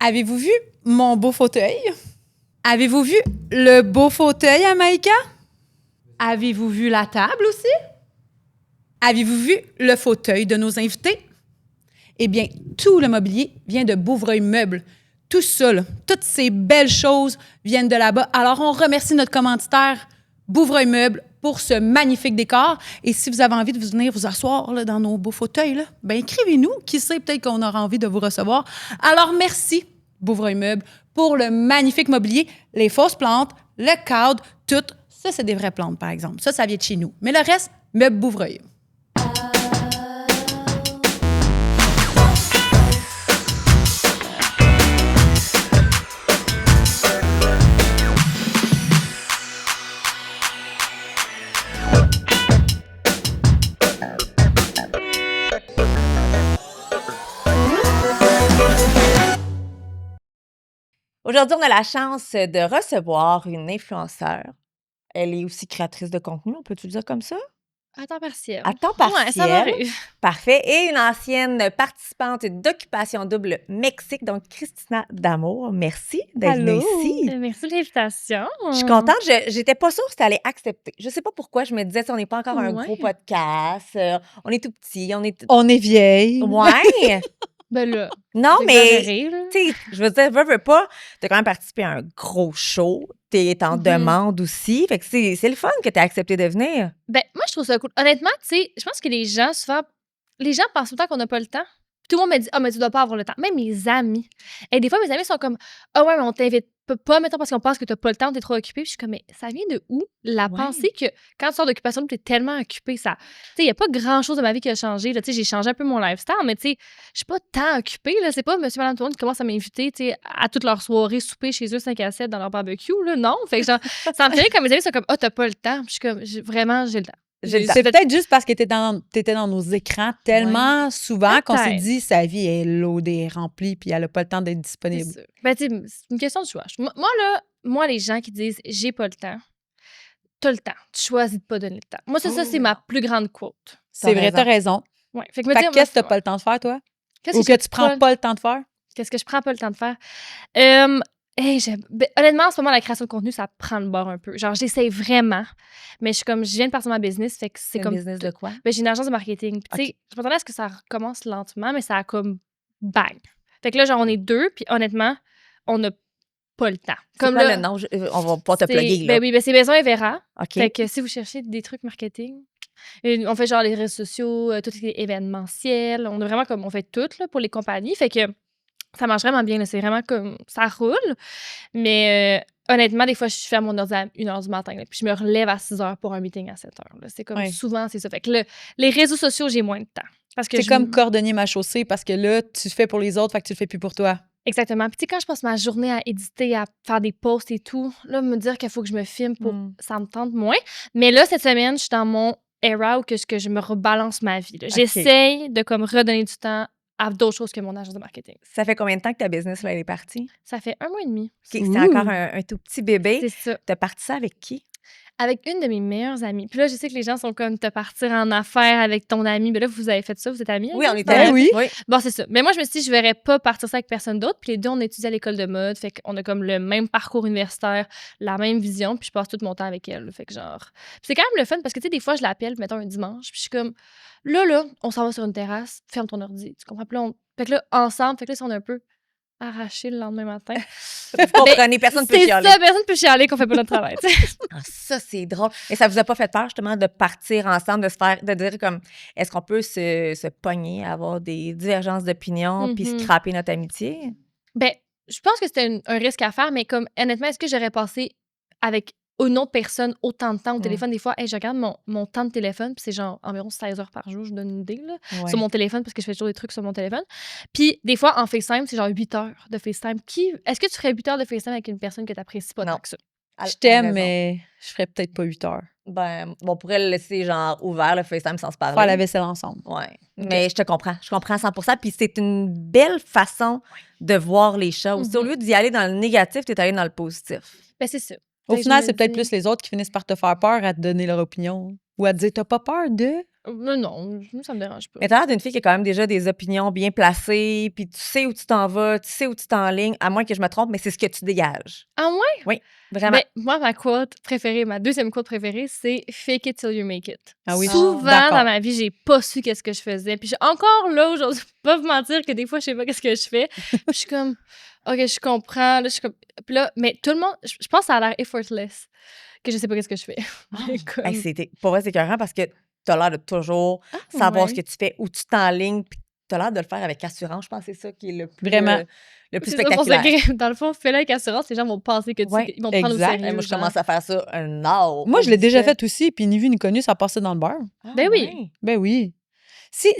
Avez-vous vu mon beau fauteuil? Avez-vous vu le beau fauteuil à Maïka? Avez-vous vu la table aussi? Avez-vous vu le fauteuil de nos invités? Eh bien, tout le mobilier vient de Bouvreuil Meubles. Tout ça, là, toutes ces belles choses viennent de là-bas. Alors, on remercie notre commanditaire Bouvreuil Meubles pour ce magnifique décor. Et si vous avez envie de venir vous asseoir là, dans nos beaux fauteuils, là, ben écrivez-nous. Qui sait, peut-être qu'on aura envie de vous recevoir. Alors, merci Bouvreuil Meubles pour le magnifique mobilier, les fausses plantes, le cadre, tout. Ça, c'est des vraies plantes, par exemple. Ça vient de chez nous. Mais le reste, Meubles Bouvreuil. Aujourd'hui, on a la chance de recevoir une influenceure. Elle est aussi créatrice de contenu, on peut-tu le dire comme ça? À temps partiel. À temps Ouais, ça partiel. m'arrive. Parfait. Et une ancienne participante d'Occupation Double Mexique, donc Christina D'Amour. Merci d'être venue ici. Merci de l'invitation. Je suis contente. J'étais pas sûre si tu allais accepter. Je sais pas pourquoi. Je me disais, on n'est pas encore un gros podcast. On est tout petit. On est vieille. Ouais. Ben là, Non, j'ai mais exagéré, là. tu sais, je veux dire, veux pas, t'as quand même participé à un gros show. T'es en demande aussi. Fait que c'est le fun que t'aies accepté de venir. Ben, moi, je trouve ça cool. Honnêtement, tu sais, je pense que les gens, souvent, les gens pensent tout le temps qu'on n'a pas le temps. Puis tout le monde me dit, ah, mais tu dois pas avoir le temps. Même mes amis. Et des fois, mes amis sont comme, ah ouais, mais on t'invite pas, mettons, parce qu'on pense que t'as pas le temps, t'es trop occupé. Puis je suis comme, mais ça vient de où? La Ouais. pensée que quand tu sors d'occupation, t'es tellement occupé, ça. Tu sais, il y a pas grand chose de ma vie qui a changé. Tu sais, j'ai changé un peu mon lifestyle, mais tu sais, je suis pas tant occupée, là. C'est pas monsieur, madame, tout le monde qui commence à m'inviter, tu sais, à toutes leurs soirées, souper chez eux, 5 à 7 dans leur barbecue, là. Non. Fait que genre, ça me fait rire quand mes amis sont comme, ah, t'as pas le temps. Puis je suis comme, vraiment, j'ai le temps. C'est peut-être juste parce que t'étais dans nos écrans tellement souvent qu'on s'est Peut-être. dit sa vie est loadée, est remplie, puis elle n'a pas le temps d'être disponible. C'est ça. Ben, tu sais, c'est une question de choix. Moi, les gens qui disent j'ai pas le temps, t'as le temps. Tu choisis de pas donner le temps. Moi, ça, c'est ma plus grande quote. C'est vrai, t'as raison. Ouais. Fait que qu'est-ce que t'as pas le temps de faire, toi? Ou que tu prends pas le temps de faire? Qu'est-ce que je prends pas le temps de faire? Honnêtement, en ce moment, la création de contenu, ça prend le bord un peu. Genre, j'essaie vraiment, mais je viens de partir ma business, fait que c'est comme... business de quoi? Ben, j'ai une agence de marketing. Puis, tu sais, je m'attendais à ce que ça recommence lentement, mais ça a comme bang. Fait que là, genre, on est deux, puis honnêtement, on n'a pas le temps. Comme là, le nom? On va pas te plugger, là. Ben oui, c'est Maison et Vera. OK. Fait que si vous cherchez des trucs marketing, on fait genre les réseaux sociaux, tout ce qui est événementiel. On a vraiment comme, on fait tout là, pour les compagnies. Fait que ça marche vraiment bien. Là. C'est vraiment comme, ça roule. Mais honnêtement, des fois, je ferme mon ordi à 1h du matin. Là, puis je me relève à 6h pour un meeting à 7h. Là. C'est comme souvent, c'est ça. Fait que les réseaux sociaux, j'ai moins de temps. Parce que c'est comme cordonnier ma chaussée parce que là, tu fais pour les autres, fait que tu le fais plus pour toi. Exactement. Puis tu sais, quand je passe ma journée à éditer, à faire des posts et tout, là, me dire qu'il faut que je me filme pour... Ça me tente moins. Mais là, cette semaine, je suis dans mon era où que je me rebalance ma vie. Là. J'essaye de comme redonner du temps à d'autres choses que mon agence de marketing. Ça fait combien de temps que ta business, là, elle est partie? Ça fait 1 mois et demi. Okay, c'est encore un tout petit bébé. C'est ça. T'as parti ça avec qui? Avec une de mes meilleures amies. Puis là, je sais que les gens sont comme te partir en affaires avec ton amie. Mais là, vous avez fait ça, vous êtes amies? Oui, on est amies. Oui. Bon, c'est ça. Mais moi, je me suis dit, je verrais pas partir ça avec personne d'autre. Puis les deux, on étudie à l'école de mode. Fait qu'on a comme le même parcours universitaire, la même vision. Puis je passe tout mon temps avec elle. Fait que genre... Puis c'est quand même le fun parce que, tu sais, des fois, je l'appelle, mettons, un dimanche. Puis je suis comme, là, on s'en va sur une terrasse. Ferme ton ordi. Tu comprends? Puis là, fait que là, ensemble, fait que là, si on est un peu arraché le lendemain matin. Vous comprenez, personne ne peut chialer. C'est ça, personne ne peut chialer qu'on fait pas notre travail. Ça, c'est drôle. Et ça vous a pas fait peur, justement, de partir ensemble, de dire comme, est-ce qu'on peut se pogner, avoir des divergences d'opinion, puis scraper notre amitié? Ben, je pense que c'était un risque à faire, mais comme, honnêtement, est-ce que j'aurais passé avec une autre personne autant de temps au téléphone? Des fois, je regarde mon temps de téléphone, puis c'est genre environ 16 heures par jour, je donne une idée, là, sur mon téléphone, parce que je fais toujours des trucs sur mon téléphone. Puis des fois, en FaceTime, c'est genre 8 heures de FaceTime. Est-ce que tu ferais 8 heures de FaceTime avec une personne que tu n'apprécies pas tant que ça? Je t'aime, mais je ferais peut-être pas 8 heures. Ben, on pourrait le laisser, genre, ouvert, le FaceTime, sans se parler. Faire la vaisselle ensemble. Oui. Okay. Mais je te comprends. Je comprends 100%. Puis c'est une belle façon de voir les choses. Au lieu d'y aller dans le négatif, tu es allé dans le positif. Ben, c'est ça. Au final, c'est peut-être plus les autres qui finissent par te faire peur à te donner leur opinion. Ou à te dire, t'as pas peur de... Non, ça me dérange pas. Mais t'as l'air d'une fille qui a quand même déjà des opinions bien placées, puis tu sais où tu t'en vas, tu sais où tu t'enlignes, à moins que je me trompe, mais c'est ce que tu dégages. Ah ouais? Oui, vraiment. Ben, moi, ma quote préférée, ma deuxième quote préférée, c'est « Fake it till you make it ». Ah oui, Souvent, d'accord. dans ma vie, j'ai pas su qu'est-ce que je faisais. Puis encore là, aujourd'hui, je peux pas vous mentir que des fois, je sais pas qu'est-ce que je fais. Puis je suis comme, OK, je comprends. Là, je suis comme... Puis là, mais tout le monde, je pense que ça a l'air effortless, que je sais pas qu'est-ce que je fais. Mais comme- Hey, pour vrai, c'est écœurant parce que t'as l'air de toujours savoir ce que tu fais, où tu t'enlignes, puis t'as l'air de le faire avec assurance. Je pense que c'est ça qui est le plus, Vraiment. Le plus C'est ça, pour ça spectaculaire. que, dans le fond, fais-le avec assurance, les gens vont penser que Ouais, ils vont te prendre au exact. sérieux. Hey, moi, je genre. commence à faire ça un an. Moi, je l'ai déjà fait aussi, puis ni vu ni connu, ça passait dans le beurre. Ben oui. Ouais. Ben oui. Si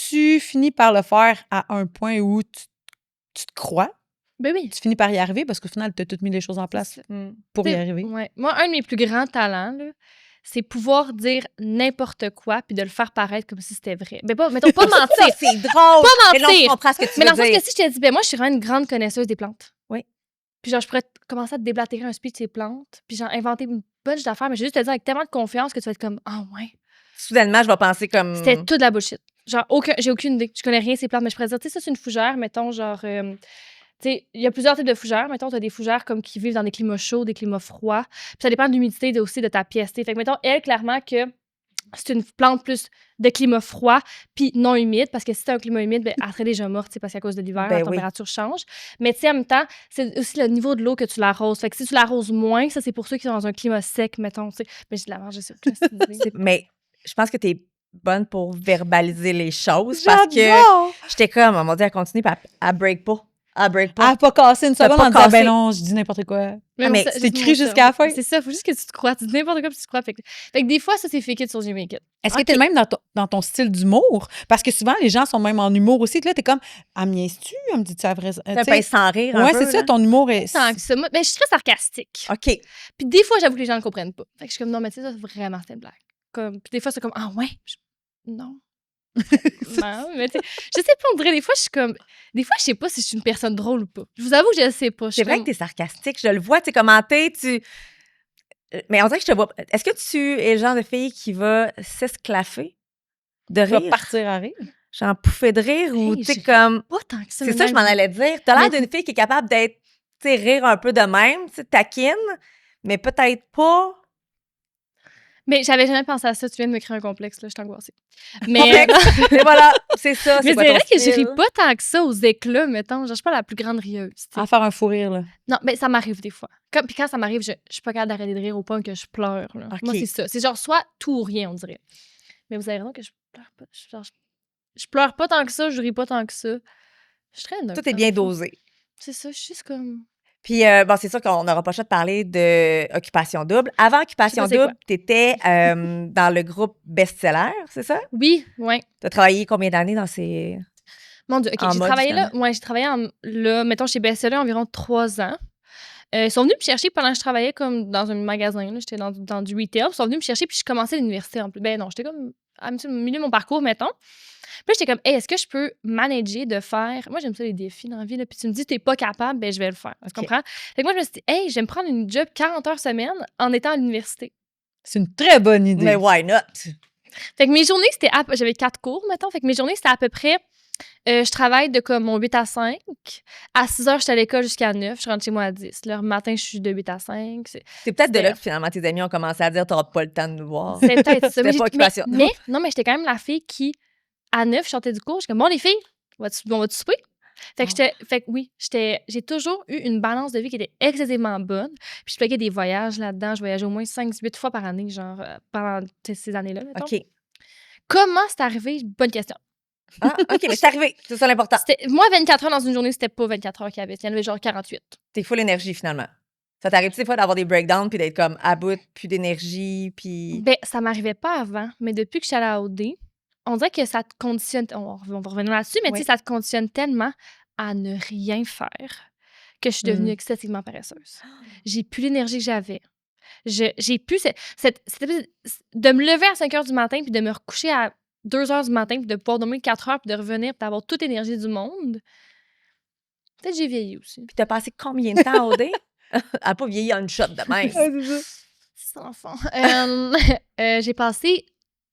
tu finis par le faire à un point où tu te crois, Ben oui. tu finis par y arriver parce qu'au final, tu as toutes mis les choses en place C'est ça. pour y T'sais, arriver. ouais. Moi, un de mes plus grands talents, là, c'est pouvoir dire n'importe quoi puis de le faire paraître comme si c'était vrai. Ben pas, mettons, pas mentir. Ça, c'est drôle. Pas Mais non, je mentir. comprends ce que tu Mais veux dans le sens dire. que si je te dis, ben moi, je suis vraiment une grande connaisseuse des plantes. Oui. Puis genre, je pourrais commencer à te déblatérer un speech de ces plantes, puis genre, inventer une bunch d'affaires, mais je vais juste te dire avec tellement de confiance que tu vas être comme, ah ouais. Soudainement, je vais penser comme... C'était toute de la bullshit. Genre, j'ai aucune idée. Je connais rien de ces plantes, mais je pourrais dire, tu sais, ça, c'est une fougère, mettons, genre... tu sais, il y a plusieurs types de fougères. Mettons, tu as des fougères comme qui vivent dans des climats chauds, des climats froids. Puis ça dépend de l'humidité aussi de ta pièce. T'sais. Fait que, mettons, elle, clairement, que c'est une plante plus de climat froid puis non humide, parce que si t'as un climat humide, ben, elle serait déjà morte, parce qu'à cause de l'hiver, Ben la oui. température change. Mais tu sais, en même temps, c'est aussi le niveau de l'eau que tu l'arroses. Fait que si tu l'arroses moins, ça, c'est pour ceux qui sont dans un climat sec, mettons. T'sais. Mais j'ai de la marge, j'ai aucune idée. Mais je pense que t'es bonne pour verbaliser les choses parce que J'adore! j'étais comme, oh mon Dieu, elle continue, puis elle break pas. Elle break pas. Elle n'a pas cassé une T'as seconde pas en disant, cassé. ben non, je dis n'importe quoi. mais ça, c'est juste écrit mon jusqu'à la cerveau. fin. C'est ça, faut juste que tu te crois. Tu dis n'importe quoi puis tu te crois. Fait que des fois, ça, c'est fake it sur You Make It. Est-ce que t'es le même dans ton style d'humour? Parce que souvent, les gens sont même en humour aussi. Là, t'es comme, elle me niaise-tu? Elle me dit-tu la vraie... C'est un pince sans rire un Ouais, peu, c'est ça, là. ton humour est... Tant que ça. Moi, ben, je suis très sarcastique. OK. Puis des fois, j'avoue que les gens ne le comprennent pas. Fait que je suis comme, non, mais tu sais, ça, vraiment, c'était une blague. Comme, puis des fois, c'est comme, ah ouais? Non. Non, mais tu sais, je sais pas, on dirait, des fois, je suis comme. Des fois, je sais pas si je suis une personne drôle ou pas. Je vous avoue que je le sais pas. C'est vrai que t'es sarcastique. Je le vois, tu sais, commenter, mais on dirait que je te vois... Est-ce que tu es le genre de fille qui va s'esclaffer de Tu vas rire? partir à rire. Genre pouffer de rire ou, Hey, tu sais, j'ai comme... pas tant que ça. C'est ça que je m'en allais dire. T'as l'air Mais- d'une fille qui est capable d'être, tu sais, rire un peu de même, tu sais, taquine, mais peut-être pas... Mais j'avais jamais pensé à ça. Tu viens de me créer un complexe, là. Je suis angoissée. Mais, Complexe. Et voilà, c'est ça. mais quoi c'est ton vrai que je style? ris pas tant que ça aux éclats, mettons. Genre, je suis pas la plus grande rieuse. tu sais. À faire un fou rire, là. Non, mais ça m'arrive des fois. Puis quand ça m'arrive, je suis pas capable d'arrêter de rire au point que je pleure. Là. Ok. Moi, c'est ça. C'est genre soit tout ou rien, on dirait. Mais vous avez raison que je pleure pas. Je pleure pas tant que ça, je ris pas tant que ça. Je suis très neutre. Tout est bien dosé. C'est ça, je suis juste comme... Puis, bon, c'est sûr qu'on n'aura pas le choix de parler de Occupation Double. Avant Occupation Je sais pas c'est Double, tu étais dans le groupe Best-Seller, c'est ça? Oui, ouais. Tu as travaillé combien d'années dans ces... Mon Dieu, OK, En j'ai mode, travaillé là. finalement. Ouais, j'ai travaillé là, mettons, chez Bestseller environ 3 ans. Ils sont venus me chercher pendant que je travaillais comme dans un magasin. là. J'étais dans du retail. Ils sont venus me chercher, puis je commençais l'université en plus. Ben non, j'étais comme au milieu de mon parcours, mettons. Puis là, j'étais comme, hey, est-ce que je peux manager de faire. Moi, j'aime ça les défis dans la vie. Là. Puis tu me dis, t'es pas capable, ben je vais le faire. Tu Ok. comprends? Fait que moi, je me suis dit, hey, je vais me prendre une job 40 heures semaine en étant à l'université. C'est une très bonne idée. Mais why not? Fait que mes journées, c'était. J'avais 4 cours, mettons. Fait que mes journées, c'était à peu près. Je travaille de comme mon 8 à 5. À 6 heures, j'étais à l'école jusqu'à 9. Je rentre chez moi à 10. Le matin, je suis de 8 à 5. C'est peut-être de là C'était- que finalement tes amis ont commencé à dire t'auras pas le temps de nous voir. C'est peut-être ça. C'était Mais, pas Occupation. non, mais j'étais quand même la fille qui, à 9, je sortais du cours. J'étais comme, bon, les filles, on va-tu souper? Fait que j'ai toujours eu une balance de vie qui était excessivement bonne. Puis je plaquais des voyages là-dedans. Je voyageais au moins 5-8 fois par année, genre, pendant ces années-là. mettons. OK. Comment c'est arrivé? Bonne question. Ah, OK, mais c'est arrivé. C'est ça l'important. Moi, 24 heures dans une journée, c'était pas 24 heures qu'il y avait. Il y en avait genre 48. T'es full énergie finalement. Ça t'arrive des fois d'avoir des breakdowns puis d'être comme à bout, plus d'énergie, puis... Ben, ça m'arrivait pas avant, mais depuis que je suis allée à OD, on dirait que ça te conditionne. On va revenir là-dessus, mais Oui. tu sais, ça te conditionne tellement à ne rien faire que je suis devenue excessivement paresseuse. J'ai plus l'énergie que j'avais. J'ai plus cette de me lever à 5 heures du matin puis de me recoucher à 2 heures du matin puis de pouvoir dormir 4 heures puis de revenir puis d'avoir toute l'énergie du monde. Peut-être que j'ai vieilli aussi. Puis t'as passé combien de temps au dé? Elle n'a pas vieilli en une shot de même. C'est ça, l'enfant. J'ai passé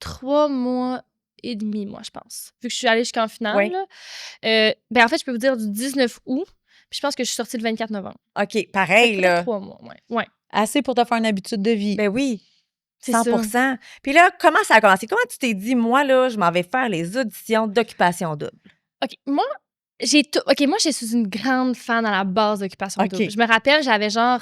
3 mois et demi, moi, je pense. Vu que je suis allée jusqu'en finale. Oui. Là. En fait, je peux vous dire du 19 août, puis je pense que je suis sortie le 24 novembre. OK, pareil, là. 3 mois, ouais. Assez pour te faire une habitude de vie. Ben oui, C'est 100%. ça. Puis là, comment ça a commencé? Comment tu t'es dit, moi, là, je m'en vais faire les auditions d'Occupation Double? OK, moi, je suis une grande fan à la base d'Occupation OK. Double. Je me rappelle, j'avais genre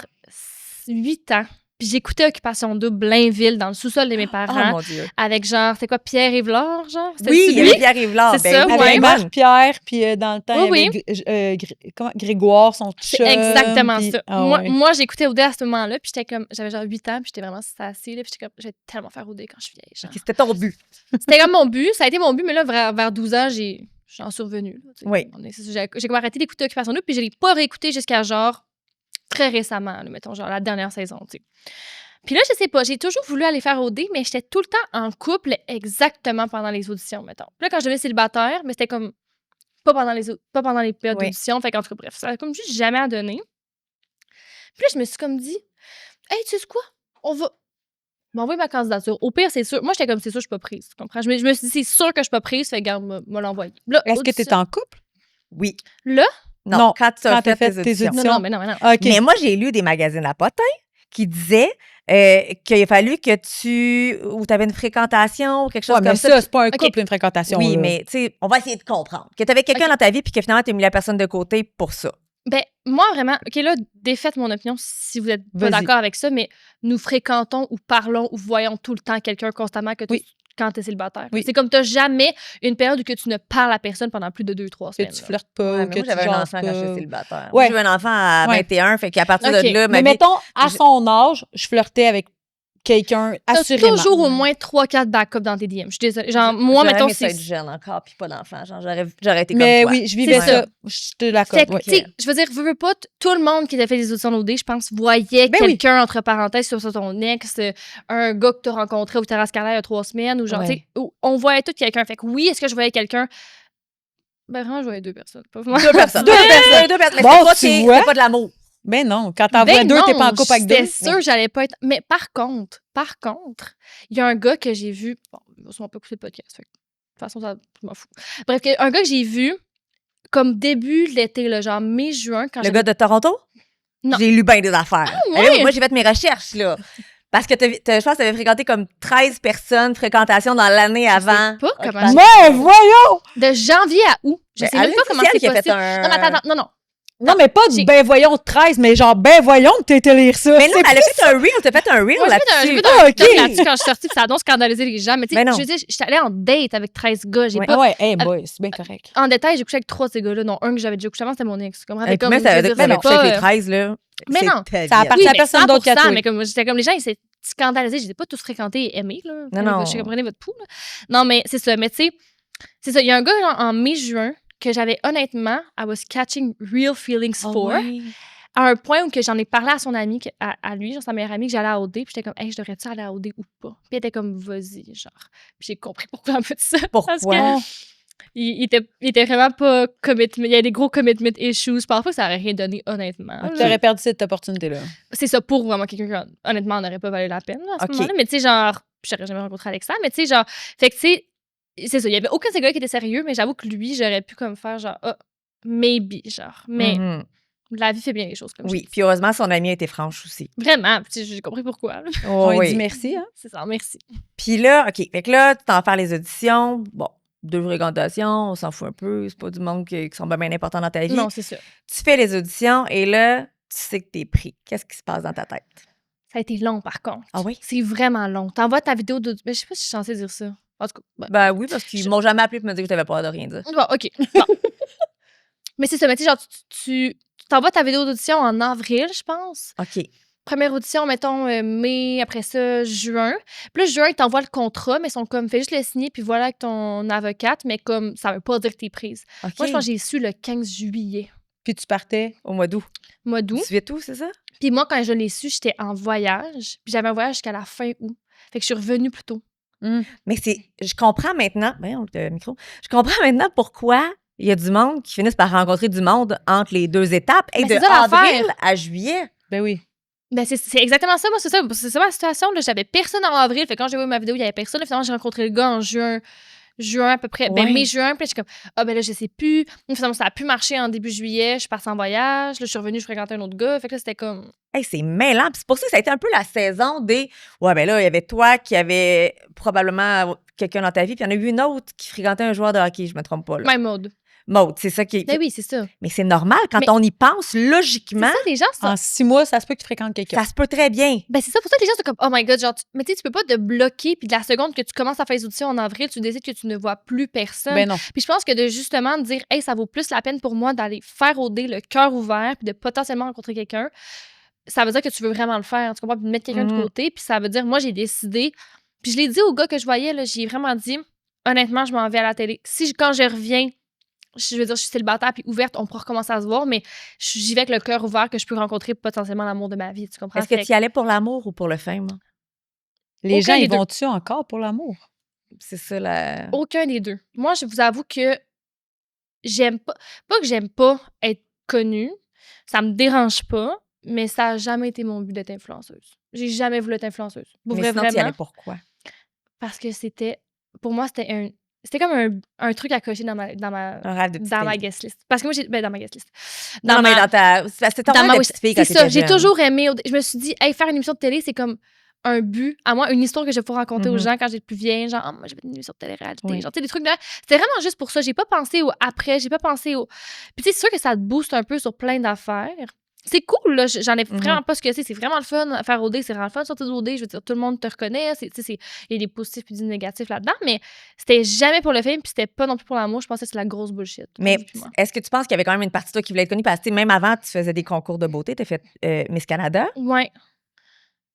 8 ans. Puis j'écoutais Occupation Double Blainville dans le sous-sol de mes Oh, parents. mon Dieu. Avec genre, c'est quoi, Pierre Yvelard, genre? C'était Oui, il y lui? avait Pierre Yvelard. C'est ça, oui, ouais. Avec bonne. Marc-Pierre, puis dans le temps, Oui, il y avait Grégoire, son C'est chum. exactement puis- ça. Ah, moi, ouais. moi j'écoutais OD à ce moment-là, puis j'étais comme, j'avais genre 8 ans, puis j'étais vraiment assise, là, puis j'étais comme, je vais tellement faire OD quand je suis vieille. Genre. OK, c'était ton but. C'était comme mon but, ça a été mon but, mais là, vers 12 ans, j'en suis revenue. Là, tu sais. Oui. J'ai comme arrêté d'écouter Occupation Double, puis je l'ai pas réécouté jusqu'à genre très récemment, là, mettons, genre la dernière saison, tu sais. Puis là, je sais pas, j'ai toujours voulu aller faire OD, mais j'étais tout le temps en couple exactement pendant les auditions, mettons. Puis là, quand je devenais célibataire, mais c'était comme pas pendant les périodes Oui. d'audition, fait qu'en tout cas, bref, ça a comme juste jamais à donner. Puis là, je me suis comme dit, hey, tu sais quoi? On va m'envoyer ma candidature. Au pire, c'est sûr. Moi, j'étais comme, c'est sûr, je suis pas prise. Tu comprends? Je me suis dit, c'est sûr que je suis pas prise, fait garde, me l'envoyer. Là, Est-ce que tu es en couple? Oui. Là? Non, quand tu as quand t'as fait fait tes tes auditions. Non, mais non. OK. Mais moi, j'ai lu des magazines à potins qui disaient qu'il a fallu que tu avais une fréquentation ou quelque chose Ouais, mais comme ça, c'est pas un OK. couple, une fréquentation. Oui, là. mais tu sais, on va essayer de comprendre. Que tu avais quelqu'un OK. dans ta vie puis que finalement, tu as mis la personne de côté pour ça. Ben, moi, vraiment, OK, là, défaites mon opinion si vous êtes pas Vas-y. d'accord avec ça, mais nous fréquentons ou parlons ou voyons tout le temps quelqu'un constamment Oui. quand t'es célibataire. Oui. C'est comme t'as jamais une période où que tu ne parles à personne pendant plus de 2-3 Que semaines. tu là. flirtes pas Ouais, ou mais que moi, tu j'avais un jases enfant quand j'étais pas. célibataire. Ouais. J'ai eu un enfant à Ouais. 21, fait qu'à partir OK. de là, ma Mais vie... mettons, à je- son âge, je flirtais avec quelqu'un T'as assurément. toujours au moins 3-4 backups dans tes DM. Je suis désolée. Genre, moi, J'aurais mettons, aimé ça c'est... être jeune encore puis pas d'enfant. Genre, j'aurais été Mais comme toi. oui, je vivais C'est ça. ça. Je te l'accorde. Fait que, ouais. tu sais, je veux dire, veux pas, tout le monde qui a fait des auditions d'OD, je pense, voyait Ben oui. quelqu'un, entre parenthèses, sur ton ex, un gars que t'as rencontré au Terrasse Carrère il y a 3 semaines, ou genre, Ouais. tu sais, on voyait tout quelqu'un. Fait que oui, est-ce que je voyais quelqu'un? Ben vraiment, je voyais 2 personnes. Pas vraiment. Deux personnes. Deux personnes. Deux personnes. Mais Bon, c'était pas, tu vois. c'était pas de l'amour. Ben non, quand t'en Ben vois deux, t'es non, pas en couple avec deux. j'étais sûre que j'allais pas être... Mais par contre, il y a un gars que j'ai vu... Bon, ils vont pas écouter le podcast, fait que, de toute façon, ça, je m'en fous. Bref, un gars que j'ai vu comme début de l'été, là, genre mai-juin, quand Le j'avais... gars de Toronto? Non. J'ai lu bien des affaires. ouais? Eh oui, moi, j'ai fait mes recherches, là. Parce que je pense que tu avais fréquenté comme 13 personnes, fréquentation dans l'année avant. pas comment Occupation. Mais voyons! De janvier à août. Je sais même pas comment c'est qui a fait possible. un... Non, mais attends, non. Non, mais pas j'ai- de ben voyons 13, mais genre ben voyons que t'étais lire ça. Mais non, C'est elle a fait un reel. T'as fait un reel Moi, j'ai là-dessus. fait Ah, un ok. TikTok là-dessus quand je suis sortie, puis ça a donc scandalisé les gens. Mais tu sais, Mais non. je veux dire, j'étais allée en date avec 13 gars. J'ai Ouais. pas... Ah ouais, hey boy, c'est bien correct. En détail, j'ai couché avec 3 de ces gars-là. Non, un que j'avais déjà couché avant, c'était mon ex. Comme, Et puis comme, même, ça veut je dire veux que t'avais c'est couché avec les pas, 13, là. Mais c'est non. ta Ça vie. appartient Oui, à mais personne d'autre qu'à 100%, toi. mais comme j'étais comme les gens, ils s'étaient scandalisés. Je les ai pas tous fréquentés et aimés, là. Non. Je comprenais votre pouls, là. Non, mais c'est ça. Mais tu sais, c'est ça. Il y a un gars genre, en mai-juin que j'avais honnêtement, I was catching real feelings for. À un point où que j'en ai parlé à son ami, à lui, genre sa meilleure amie, que j'allais à OD. Puis j'étais comme, hey, je devrais-tu aller à OD ou pas? Puis elle était comme, vas-y, genre. Puis j'ai compris pourquoi elle me dit ça. Pourquoi? Parce que il était vraiment pas commitment. Il y a des gros commitment issues. Je pense pas que ça aurait rien donné, honnêtement. Tu là. aurais perdu cette opportunité-là. C'est ça pour vraiment quelqu'un qui, honnêtement, n'aurait pas valu la peine là, à ce Ok. moment-là. Mais tu sais, genre, j'aurais jamais rencontré Alexa, mais tu sais, genre, fait que tu sais, c'est ça. Il y avait aucun de ces gars qui était sérieux, mais j'avoue que lui, j'aurais pu comme faire genre, maybe, genre. Mais Mhm. la vie fait bien les choses comme Oui, puis heureusement, son amie a été franche aussi. Vraiment, puis tu sais, j'ai compris pourquoi. là. On lui oui. dit merci, hein? C'est ça, merci. Puis là, OK, fait que là, tu t'en vas faire les auditions. Bon, 2 fréquentations, on s'en fout un peu. C'est pas du monde qui sont bien important dans ta vie. Non, c'est ça. Tu fais les auditions et là, tu sais que t'es pris. Qu'est-ce qui se passe dans ta tête? Ça a été long, par contre. Ah oui? C'est vraiment long. T'envoies ta vidéo de... Mais je sais pas si je suis censée dire ça. En tout cas, Ben oui, parce qu'ils m'ont jamais appelé pour me dire que j'avais peur de rien dire. bon, OK. Bon. Mais c'est ça, mais tu sais, genre, tu t'envoies ta vidéo d'audition en avril, je pense. OK. Première audition, mettons, mai, après ça, juin. Puis là, juin, ils t'envoient le contrat, mais ils sont comme, fais juste le signer, puis voilà avec ton avocate, mais comme, ça veut pas dire que t'es prise. OK. Moi, je pense que j'ai su le 15 juillet, Puis tu partais. Au mois d'août. mois d'août. 18 août, c'est ça? Puis moi, quand je l'ai su, j'étais en voyage, puis j'avais un voyage jusqu'à la fin août. Fait que je suis revenue plus tôt. Mais je comprends maintenant. Voyons le micro. Je comprends maintenant pourquoi il y a du monde qui finissent par rencontrer du monde entre les 2 étapes. Et Mais de c'est ça, avril l'affaire. à juillet. Ben oui. Ben, c'est exactement ça, moi, c'est ça ma situation, là. J'avais personne en avril, fait que quand j'ai vu ma vidéo, il y avait personne. Là, finalement, j'ai rencontré le gars en juin à peu près, ben Ouais. mai-juin, puis là, j'étais comme, ah ben là, je sais plus. Finalement, ça a pu marcher en début juillet, je suis partie en voyage, là, je suis revenue, je fréquentais un autre gars, fait que là, c'était comme, Hey, c'est mêlant. Puis c'est pour ça que ça a été un peu la saison des. Ouais, ben là, il y avait toi qui avait probablement quelqu'un dans ta vie, puis il y en a eu une autre qui fréquentait un joueur de hockey, je me trompe pas, là. même mode. Maude, c'est ça qui est. Ben oui, c'est ça. Mais c'est normal quand Mais- on y pense C'est logiquement. ça, les gens sont. En 6 mois, ça se peut que tu fréquentes quelqu'un. Ça se peut très bien. Ben, c'est ça, pour ça que les gens sont comme, oh my god, genre, mais tu sais, tu peux pas te bloquer, puis de la seconde que tu commences à faire les auditions en avril, tu décides que tu ne vois plus personne. Ben non. Puis je pense que de justement de dire, hey, ça vaut plus la peine pour moi d'aller faire OD le cœur ouvert, puis de potentiellement rencontrer quelqu'un, ça veut dire que tu veux vraiment le faire, tu comprends, puis de mettre quelqu'un de Mhm. côté, puis ça veut dire, moi, j'ai décidé, puis je l'ai dit au gars que je voyais, là, j'ai vraiment dit, honnêtement, je m'en vais à la télé. Quand je reviens, je veux dire, je suis célibataire puis ouverte, on pourra recommencer à se voir, mais j'y vais avec le cœur ouvert que je peux rencontrer potentiellement l'amour de ma vie, tu comprends? Est-ce que Fait tu y allais pour l'amour ou pour le fame? Les aucun gens, des ils deux. vont-tu encore pour l'amour? C'est ça, la. Aucun des deux. Moi, je vous avoue que j'aime pas que j'aime pas être connue, ça me dérange pas, mais ça a jamais été mon but d'être influenceuse. J'ai jamais voulu être influenceuse. Pour Mais vrai, sinon, tu y vraiment. allais pourquoi? Parce que pour moi, c'était comme un truc à cocher dans ma Un rêve de petite fille. guest list. Parce que moi, dans ma guest list. Non, mais dans ta. C'était ton dans rêve ma de wish- petite fille quand C'est ça, t'étais j'ai jeune. toujours aimé. Je me suis dit, hey, faire une émission de télé, c'est comme un but, à moi, une histoire que je vais pouvoir raconter aux Mhm. gens quand j'ai plus vieille. Genre, ah, moi, j'ai fait une émission de télé-réalité. Oui. Genre, tu sais, des trucs de. C'était vraiment juste pour ça. J'ai pas pensé au après, j'ai pas pensé au. Puis, tu sais, c'est sûr que ça te booste un peu sur plein d'affaires. C'est cool, là. J'en ai vraiment pas ce que c'est. C'est vraiment le fun à faire OD. C'est vraiment le fun de sortir d'OD. Je veux dire, tout le monde te reconnaît. Il y a des positifs et des négatifs là-dedans. Mais c'était jamais pour le film, puis c'était pas non plus pour l'amour. Je pensais que c'est la grosse bullshit. Mais rendu moi. est-ce que tu penses qu'il y avait quand même une partie de toi qui voulait être connue? Parce que tu sais, même avant, tu faisais des concours de beauté. Tu as fait Miss Canada. Ouais.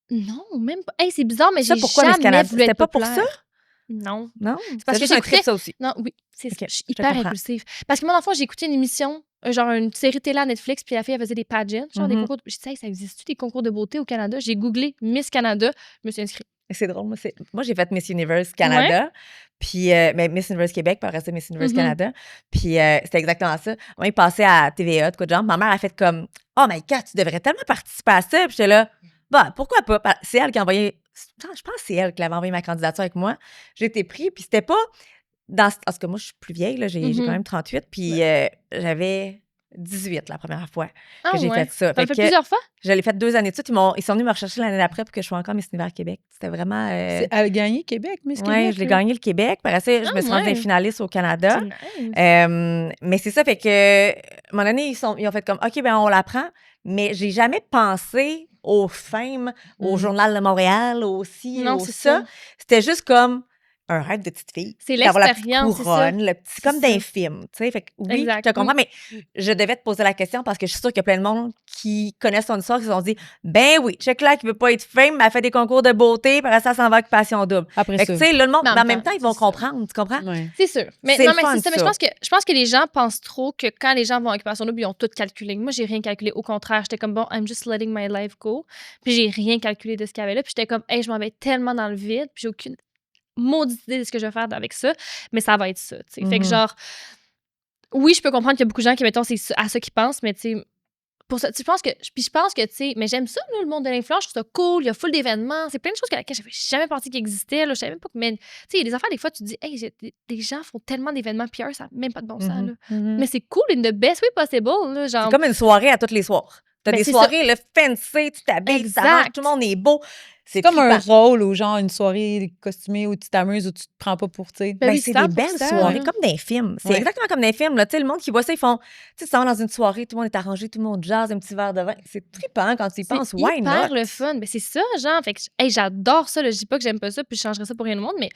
Non, même pas. Hey, c'est bizarre, mais Ça, j'ai pourquoi Miss jamais Canada? voulu être C'était pas pour populaire. ça? Non. Non? parce C'est que juste un j'écoutais- trip, ça aussi. Non, oui, c'est Ok, ça. Je suis je te hyper comprends. impulsive. Parce que moi, dans le fond, j'ai écouté une émission, genre une série télé à Netflix, puis la fille, elle faisait des pageants, genre des Mhm. concours. J'ai dit, hey, ça existe-tu des concours de beauté au Canada? J'ai googlé Miss Canada, je me suis inscrite. C'est drôle. Moi, j'ai fait Miss Universe Canada. Puis, ben, Miss Universe Québec, puis après ça, Miss Universe Mhm. Canada. Puis, c'était exactement ça. On est passé à TVA, de quoi de genre. Ma mère a fait comme, oh my God, tu devrais tellement participer à ça. Puis, j'étais là, bah, pourquoi pas? C'est elle qui a envoyé, je pense que c'est elle qui avait envoyé ma candidature avec moi. J'ai été pris, puis c'était pas parce que moi, je suis plus vieille, là, j'ai Mhm. quand même 38, puis j'avais 18 la première fois Ah, que j'ai ouais. fait ça. T'en as Fait fait que plusieurs fois? je l'ai fait 2 années de suite. Ils sont venus me rechercher l'année d'après pour que je sois encore Miss Univers Québec. C'était vraiment. Elle a gagné Québec, Miss Oui, Québec. je l'ai là. gagné le Québec. Par après, je Ah, me suis rendue ouais. finaliste au Canada. C'est nice. Mais c'est ça, fait que, à un moment donné, ils ont fait comme, OK, ben on la prend. Mais j'ai jamais pensé au fame, au Journal de Montréal, au ci, Non, au c'est ça. ça. C'était juste comme un rêve de petite fille. C'est D'avoir la petite l'expérience, c'est ça. couronne, le petit, C'est comme ça. d'un film, tu sais. Fait que oui, Exact, je te comprends, oui. mais je devais te poser la question parce que je suis sûre qu'il y a plein de monde qui connaissent son histoire, qui se sont dit, ben oui, check là qui veut pas être fame, mais elle fait des concours de beauté, puis après ça s'en va à Occupation Double. Après Fait que, ça. tu sais, là, le monde, Mais en mais en même même temps, temps, ils vont c'est ça. comprendre, tu comprends? Ouais. C'est sûr. Mais C'est non, le mais fun, c'est ça. Mais ça. je pense que les gens pensent trop que quand les gens vont à Occupation Double, ils ont tout calculé. Moi, j'ai rien calculé. Au contraire, j'étais comme, bon, I'm just letting my life go. Puis j'ai rien calculé de ce qu'il y avait là. Puis j'étais comme, hey, je m'en vais tellement dans le vide. Puis j'ai aucune maudite idée de ce que je vais faire avec ça. Mais ça va être ça, tu sais. Fait que Mhm. genre, oui, je peux comprendre qu'il y a beaucoup de gens qui, mettons, c'est à ça qu'ils pensent, mais tu sais, pour ça, je pense que, tu sais, mais j'aime ça, là, le monde de l'influence, je trouve ça cool, il y a full d'événements, c'est plein de choses à laquelle j'avais jamais pensé qu'ils existaient, là, je savais même pas que, mais, tu sais, il y a des affaires, des fois, tu te dis, hey, des gens font tellement d'événements, puis ça n'a même pas de bon sens, Mhm. là. Mhm. Mais c'est cool, in the best way possible, là, genre. C'est comme une soirée à tous les soirs. T'as Ben, des c'est soirées, là, fancy, tu t'habilles, tu Exact. t'arranges, tout le monde est beau. C'est comme un trippant. rôle ou genre une soirée costumée où tu t'amuses, où tu te prends pas pour, tu sais. Ben oui, C'est des belles 100%, soirées, là. comme dans les films. C'est Ouais. exactement comme dans les films. Là. Tu sais, le monde qui voit ça, ils font, tu sais, tu s'en vas dans une soirée, tout le monde est arrangé, tout le monde jazz, un petit verre de vin. C'est trippant quand tu y penses. C'est Why hyper not? le fun. Mais c'est ça, genre. Fait que, hey, j'adore ça. Là. Je dis pas que j'aime pas ça, puis je changerais ça pour rien au monde, mais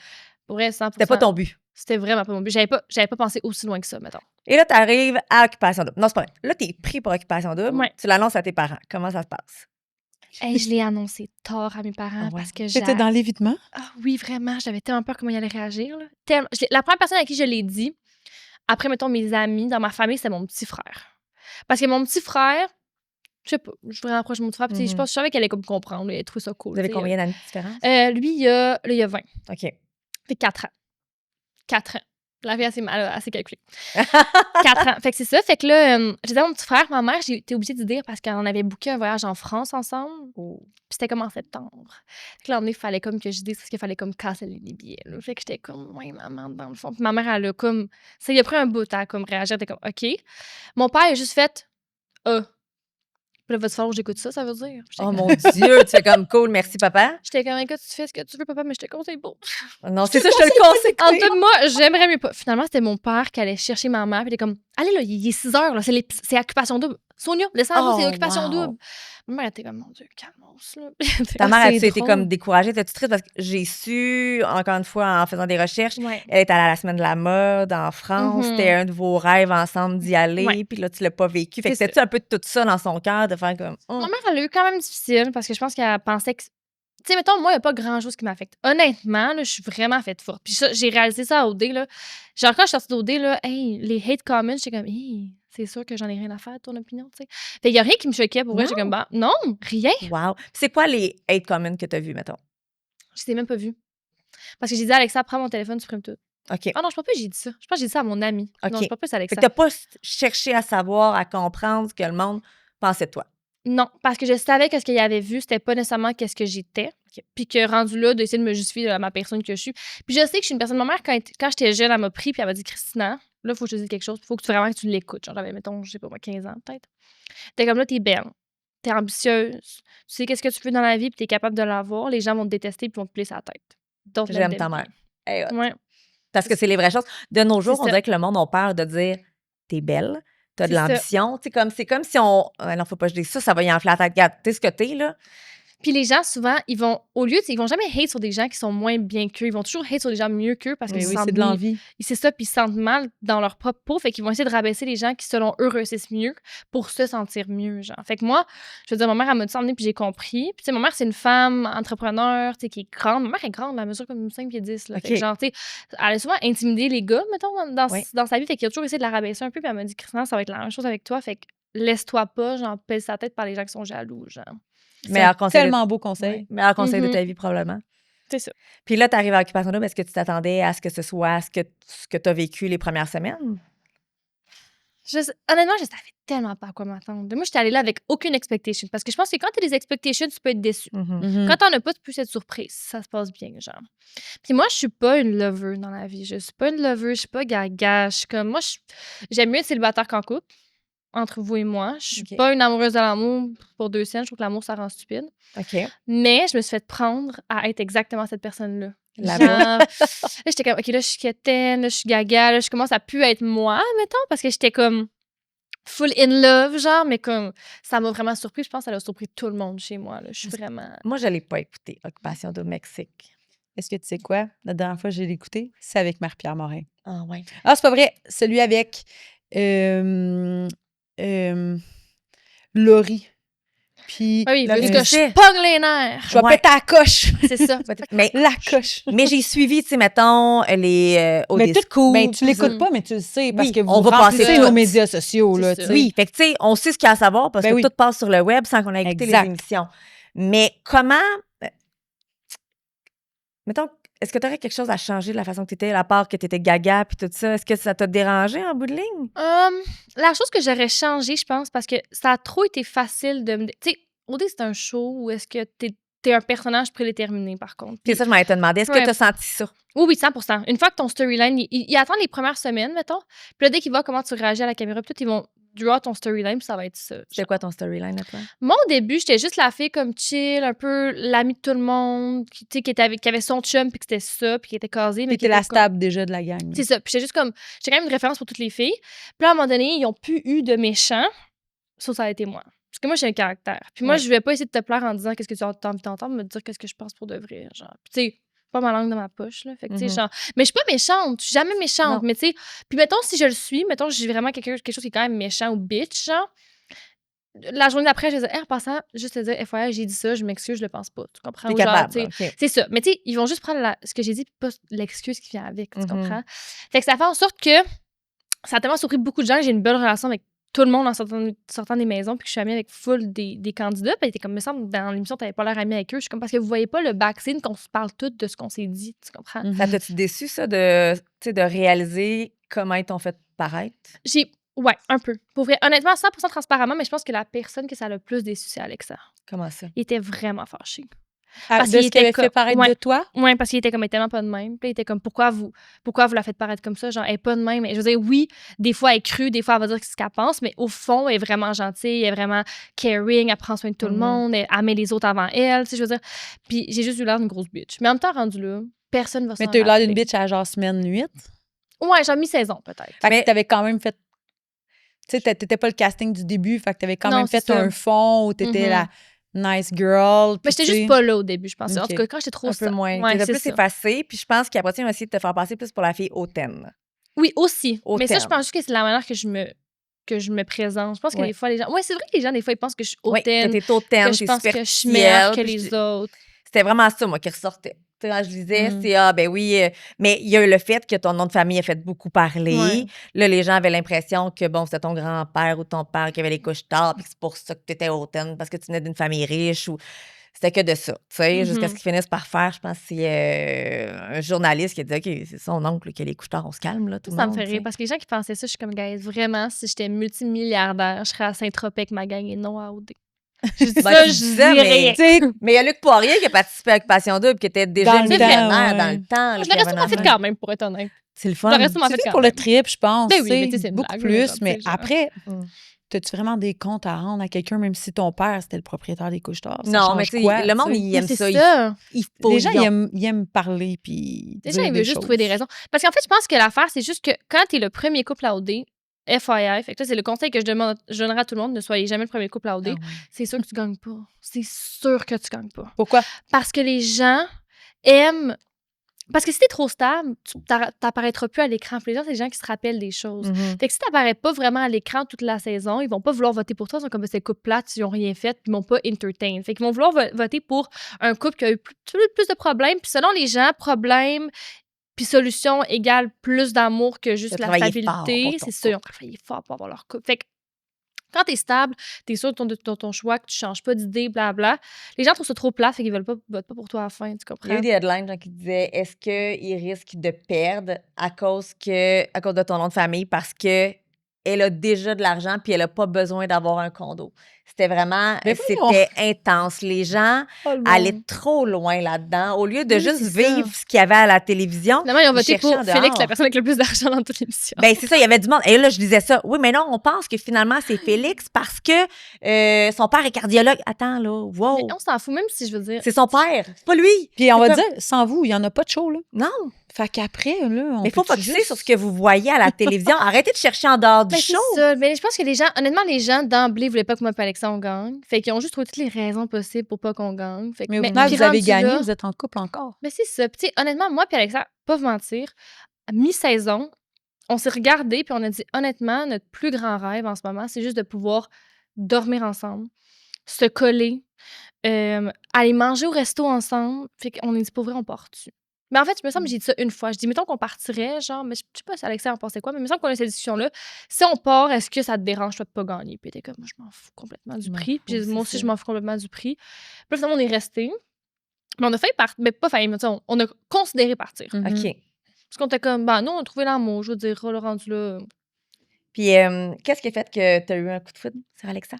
pour vrai, 100%. C'était pas ton but. C'était vraiment pas mon but. J'avais pas pensé aussi loin que ça, mettons. Et là, tu arrives à Occupation Double. Non, c'est pas vrai. Là, tu es pris pour Occupation Double. Ouais. Tu l'annonces à tes parents. Comment ça se passe? Hey, je l'ai annoncé tard à mes parents Ah ouais. parce que T'étais dans l'évitement? Ah oui, vraiment. J'avais tellement peur comment ils allaient réagir. Là. La première personne à qui je l'ai dit, après, mettons, mes amis, dans ma famille, c'est mon petit frère. Parce que mon petit frère, je sais pas, je suis vraiment proche de mon petit frère, puis je pense que je savais qu'elle allait comme comprendre, elle allait trouver ça cool. Vous avez tu sais. combien d'années de différence? Lui, il y a 20. OK. Fait 4 ans. 4 ans. La fille, elle a assez calculé. 4 ans. Fait que c'est ça. Fait que là, je disais à mon petit frère, ma mère, j'ai été obligée de dire parce qu'on avait booké un voyage en France ensemble. Puis c'était comme en septembre. Fait que là, il fallait comme que je dise parce qu'il fallait comme casser les billets. Là. Fait que j'étais comme, ouais, maman, dans le fond. Puis ma mère, elle a comme. Ça, il a pris un bout à comme réagir. Elle était comme, OK. Mon père, il a juste fait, Puis là, va te falloir que j'écoute ça, ça veut dire. J'étais Oh comme- mon Dieu, tu fais comme cool, merci papa. J'étais comme, écoute, tu fais ce que tu veux, papa, mais je te conseille pas. Non, c'est ça, je te le conseille. En tout cas, moi, j'aimerais mieux pas. Finalement, c'était mon père qui allait chercher ma mère. Puis il était comme, allez, là, il est 6 heures, là, c'est occupation double. Sonia, descends, c'est occupation double. Ma mère était comme, mon Dieu, calme-toi, là. Ta mère, c'est as-tu été drôle. comme découragée? T'es-tu triste? Parce que j'ai su, encore une fois, en faisant des recherches, Ouais. elle est allée à la Semaine de la mode en France. Mhm. C'était un de vos rêves ensemble d'y aller. Ouais. Puis là, tu l'as pas vécu. Fait que C'est c'était-tu un peu tout ça dans son cœur de faire comme... Ma mère, elle l'a eu quand même difficile parce que je pense qu'elle pensait que. Tu sais, mettons, moi, il n'y a pas grand-chose qui m'affecte. Honnêtement, là, je suis vraiment faite forte. Puis ça, j'ai réalisé ça à OD, là. Genre, quand je suis sortie d'OD, là, hey, les hate comments, j'étais comme, hey, c'est sûr que j'en ai rien à faire de ton opinion, tu sais. Fait qu'il n'y a rien qui me choquait pour vrai. J'étais comme, bah, non, rien. Wow. Puis c'est quoi les hate comments que t'as vus, mettons? Je t'ai même pas vu. Parce que j'ai dit à Alexa, prends mon téléphone, supprime tout. OK. Ah non, je pense pas que j'ai dit ça. Je pense que j'ai dit ça à mon ami. OK. Non, je pense pas que c'est Fait Alexa. que t'as pas cherché à savoir, à comprendre ce que le monde pensait de toi. Non, parce que je savais que ce qu'il avait vu, c'était pas nécessairement qu'est-ce que j'étais. Puis que rendu là, d'essayer de me justifier à ma personne que je suis. Puis je sais que je suis une personne. Ma mère, quand j'étais jeune, elle m'a pris, puis elle m'a dit, Christina, là, il faut que je te dise quelque chose. Il faut que vraiment que tu l'écoutes. Genre, j'avais, mettons, je sais pas moi, 15 ans peut-être. T'es comme là, t'es belle. T'es ambitieuse. Tu sais qu'est-ce que tu veux dans la vie, puis t'es capable de l'avoir. Les gens vont te détester, puis vont te plier sa tête. Donc, J'aime ta mère. Hey, Ouais. parce que c'est les vraies choses. De nos jours, C'est on ça. dirait que le monde a peur de dire t'es belle, t'as de C'est ça. l'ambition. C'est comme si on. Non, faut pas que je dise ça, ça va y enfler la tête. Regarde, t'es ce que t'es, là. Puis les gens, souvent, ils vont, au lieu, ils vont jamais hate sur des gens qui sont moins bien qu'eux. Ils vont toujours hate sur des gens mieux qu'eux parce qu'ils Oui, se sentent c'est de mieux. l'envie. C'est ça, puis ils se sentent mal dans leur propre peau. Fait qu'ils vont essayer de rabaisser les gens qui, selon eux, réussissent mieux pour se sentir mieux, genre. Fait que moi, je veux dire, ma mère, elle m'a dit emmener, puis j'ai compris. Puis, tu sais, ma mère, c'est une femme entrepreneur, tu sais, qui est grande. Ma mère est grande, la mesure comme 5 pieds 10, là. Fait que, OK. genre, tu sais, elle a souvent intimidé les gars, mettons, Oui. dans sa vie. Fait qu'il a toujours essayé de la rabaisser un peu. Puis elle m'a dit, Christina, ça va être la même chose avec toi. Fait que laisse-toi pas, genre, pèse sa tête par les gens qui sont jaloux, genre. C'est Meilleur un conseil. tellement beau conseil. Meilleur conseil de Mhm. ta vie, probablement. C'est ça. Puis là, t'arrives à Occupation Double. Est-ce que tu t'attendais à ce que ce soit ce que t'as vécu les premières semaines? Honnêtement, je savais tellement pas à quoi m'attendre. Moi, j'étais allée là avec aucune expectation. Parce que je pense que quand tu as des expectations, tu peux être déçu. Mhm. Mhm. Quand t'en as pas, tu peux être surprise. Ça se passe bien, genre. Puis moi, je suis pas une lover dans la vie. Je suis pas une lover, je suis pas gaga. Je suis comme, moi, j'aime mieux être célibataire qu'en couple, entre vous et moi. Je suis Ok. pas une amoureuse de l'amour pour 2 scènes. Je trouve que l'amour, ça rend stupide. OK. Mais je me suis fait prendre à être exactement cette personne-là. Là-bas. Genre, là, j'étais comme, OK, là, je suis quétaine, là, je suis gaga, là, je commence à plus être moi, mettons, parce que j'étais comme full in love, genre, mais comme, ça m'a vraiment surpris. Je pense que ça a surpris tout le monde chez moi, là. Je suis vraiment... Moi, je l'ai pas écouté, Occupation Double Mexique. Est-ce que tu sais quoi? La dernière fois que j'ai écouté, c'est avec Marie-Pierre Morin. Ah, ouais. Ah, c'est pas vrai. Celui avec Laurie. Puis, Ah oui, Là, parce je que sais. je pogne les nerfs. je vais Ouais. péter à la coche. C'est ça. Mais, La coche. mais j'ai suivi, tu sais, mettons, les au Mais discours. ben, tu l'écoutes ça. pas, mais tu le sais, parce Oui, que vous on va remplissez passer nos tout. médias sociaux. Là, C'est tu ça. sais. Oui, fait que tu sais, on sait ce qu'il y a à savoir parce Ben que oui. tout passe sur le web sans qu'on ait écouté Exact. les émissions. Mais comment, mettons, est-ce que tu aurais quelque chose à changer de la façon que tu étais, à part que tu étais gaga puis tout ça? Est-ce que ça t'a dérangé en bout de ligne? La chose que j'aurais changé, je pense, parce que ça a trop été facile de me... Tu sais, OD, c'est un show où est-ce que t'es un personnage prédéterminé, par contre. C'est ça, je m'allais te demander. Est-ce que Ouais. tu as senti ça? Oui, oui, 100%. Une fois que ton storyline, il attend les premières semaines, mettons. Puis là, dès qu'il voit comment tu réagis à la caméra, puis tout, ils vont draw ton storyline, puis ça va être ça. C'était quoi ton storyline à toi? Moi, au début, j'étais juste la fille comme chill, un peu l'amie de tout le monde, qui, tu sais, qui avait son chum, puis que c'était ça, puis qui était casée. Mais qui T'étais la était comme- stable déjà de la gang. C'est ça. Puis j'étais juste comme... J'étais quand même une référence pour toutes les filles. Puis là, à un moment donné, ils ont plus eu de méchants. Ça a été moi. Parce que moi, j'ai un caractère. Puis moi, Ouais. je vais pas essayer de te plaire en disant qu'est-ce que tu as envie d'entendre, me dire qu'est-ce que je pense pour de vrai. Genre. Puis tu sais, pas ma langue dans ma poche, là. Fait que, tu sais, Mhm. genre... Mais je suis pas méchante. Je suis jamais méchante. Non. Mais tu sais... Puis mettons, si je le suis, mettons, j'ai vraiment quelque chose qui est quand même méchant ou bitch, genre... La journée d'après, je vais dire, en passant, juste te dire, FYI, j'ai dit ça, je m'excuse, je le pense pas. Tu comprends? T'es Ou genre, capable. tu sais, là, OK. c'est ça. Mais tu sais, ils vont juste prendre ce que j'ai dit, puis pas l'excuse qui vient avec. Tu Mhm. comprends? Fait que ça fait en sorte que ça a tellement surpris beaucoup de gens que j'ai une belle relation avec tout le monde en sortant des maisons, puis que je suis amie avec full des candidats. Puis elle était comme, me semble, dans l'émission, t'avais pas l'air amie avec eux. Je suis comme, parce que vous voyez pas le backscene qu'on se parle toutes de ce qu'on s'est dit, tu comprends? Ça t'a-tu déçu, ça, de réaliser comment ils t'ont fait paraître? Ouais, un peu. Pour vrai, honnêtement, 100% transparenment, mais je pense que la personne que ça a le plus déçu, c'est Alexa. Comment ça? Il était vraiment fâché. Parce de ce qu'elle avait fait paraître de toi? Oui, parce qu'il était comme, elle est tellement pas de même. Puis il était comme, pourquoi vous la faites paraître comme ça? Genre, elle est pas de même. Et je veux dire, oui, des fois, elle est crue, des fois, elle va dire ce qu'elle pense, mais au fond, elle est vraiment gentille, elle est vraiment caring, elle prend soin de tout le monde, elle met les autres avant elle, tu sais, je veux dire. Puis j'ai juste eu l'air d'une grosse bitch. Mais en même temps, rendu là, personne va s'en Mais t'as eu l'air d'une rappeler. bitch à genre semaine-nuit. Ouais, genre mi-saison, peut-être. Fait Mais- que t'avais quand même fait. Tu sais, t'étais pas le casting du début, fait que t'avais quand Non, même fait c'est ça. un fond où t'étais Mhm. la nice girl. Mais puis j'étais tu sais- juste pas là au début, je pense. En Ok. tout cas, quand j'étais trop Un peu moins. Ouais, T'étais c'est plus ça. effacée, puis je pense qu'après, ils ont essayé de te faire passer plus pour la fille hautaine. Oui, aussi. Au Mais ça, je terme. pense juste que c'est la manière que je me présente. Je pense que Ouais. des fois, les gens... Ouais, c'est vrai que les gens, des fois, ils pensent que je suis Oui, hautaine, t'étais hautaine, que je t'es pense que je suis superficielle, meilleure que puis les autres. C'était vraiment ça, moi, qui ressortait. Tu sais, quand je disais, Mm. c'est ben oui, mais il y a eu le fait que ton nom de famille a fait beaucoup parler. Ouais. Là, les gens avaient l'impression que, bon, c'était ton grand-père ou ton père qui avait les couches tard, puis que c'est pour ça que tu étais hautaine, parce que tu venais d'une famille riche ou. C'était que de ça, tu sais, jusqu'à ce qu'ils finissent par faire, je pense que c'est un journaliste qui a dit, OK, c'est son oncle qui a les couches tard, on se calme, là, tout le Ça me monde. fait tu rire sais. parce que les gens qui pensaient ça, je suis comme, guys, vraiment, si j'étais multimilliardaire, je serais à Saint-Tropez avec ma gang et non à OD. Je dis Ben, ça, tu je dis dis ça, mais- rien. Tu sais, Mais il y a Luc Poirier qui a participé avec Passion Double, qui était déjà Dans le millionnaire temps, dans ouais. le temps. là, Je qui l'aurais avait sûrement un fait enfant. quand même, pour être honnête. C'est le Je fun. l'aurais sûrement c'est fait fait quand pour même. le trip, je pense. Ben oui, tu sais, mais tu sais, c'est une beaucoup blague, plus. là, Mais tu sais, genre. après, Mm. t'as-tu vraiment des comptes à rendre à quelqu'un, même si ton père, c'était le propriétaire des couches tard? Ça Non, change mais tu sais, quoi, le monde, tu sais? il Mais aime c'est ça. ça. Il faut Les gens, y ils aiment parler puis Les dire gens, ils des veulent juste trouver des choses. raisons. Parce qu'en fait, je pense que l'affaire, c'est juste que quand t'es le premier couple à OD, FYI, fait que ça, c'est le conseil que je donnerai à tout le monde, ne soyez jamais le premier couple à OD. Ah ouais. C'est sûr que tu gagnes pas. C'est sûr que tu gagnes pas. Pourquoi? Parce que les gens aiment... Parce que si t'es trop stable, tu t'apparaîtras plus à l'écran. Puis les gens, c'est des gens qui se rappellent des choses. Mhm. Fait que si t'apparais pas vraiment à l'écran toute la saison, ils vont pas vouloir voter pour toi. Ils sont comme, c'est couple plate, ils ont rien fait, puis ils m'ont pas entertain. Fait qu'ils vont vouloir voter pour un couple qui a eu plus de problèmes. Puis selon les gens, problèmes puis solution égale plus d'amour que juste Ils ont la travaillé fort stabilité. pour ton C'est ça, ils ont travaillé fort pour avoir leur couple. Fait que quand t'es stable, t'es sûr de ton choix, que tu changes pas d'idée, blabla. Les gens trouvent ça trop plat, fait qu'ils votent pas pour toi à la fin, tu Il y a comprends? eu des headlines genre, qui disaient est-ce qu'ils risquent de perdre à cause de ton nom de famille parce que elle a déjà de l'argent puis elle a pas besoin d'avoir un condo. C'était vraiment Mais voyons. c'était intense. Les gens Oh, le allaient monde. trop loin là-dedans au lieu de Oui, juste c'est vivre ça. ce qu'il y avait à la télévision. Finalement, ils ont Ils voté cherchaient pour en Félix, dehors. la personne avec le plus d'argent dans toute l'émission. Ben c'est ça, il y avait du monde. Et là, je disais ça. Oui, mais non, on pense que finalement, c'est Félix parce que son père est cardiologue. Attends, là, wow. Mais on s'en fout, même si je veux dire. C'est son père, c'est pas lui. Puis on va C'est dire, sans vous, il n'y en a pas de show, là. Non, Fait qu'après, là, on mais il faut peut-tu focuser juste- sur ce que vous voyez à la télévision. Arrêtez de chercher en dehors du Ben, c'est show. ça. Mais je pense que les gens, honnêtement, les gens d'emblée voulaient pas que moi et Alexa on gagne. Fait qu'ils ont juste trouvé toutes les raisons possibles pour pas qu'on gagne. Fait que, Mais au final, puis vous avez rendu gagné, là- vous êtes en couple encore. Mais c'est ça. Puis, tu sais, honnêtement, moi et Alexa, pas vous mentir, à mi-saison, on s'est regardés puis on a dit, honnêtement, notre plus grand rêve en ce moment, c'est juste de pouvoir dormir ensemble, se coller, aller manger au resto ensemble. Fait qu'on est dit, pour vrai, on part dessus. Mais en fait, je me semble que j'ai dit ça une fois. Je dis, mettons qu'on partirait, genre, mais je sais pas si Alexa en pensait quoi, mais il me semble qu'on a eu cette discussion-là. Si on part, est-ce que ça te dérange, toi, de pas gagner? Puis elle était comme, moi, je m'en fous complètement du Je m'en prix. Puis j'ai dit, fous, moi c'est aussi, ça. je m'en fous complètement du prix. Puis là, finalement, on est resté. Mais on a failli partir. Mais pas failli, mais tu sais, on a considéré partir. Mhm. OK. Parce qu'on était comme, ben, nous, on a trouvé l'amour. Je veux dire, le rendu là. Puis, qu'est-ce qui a fait que tu as eu un coup de foudre sur Alexa?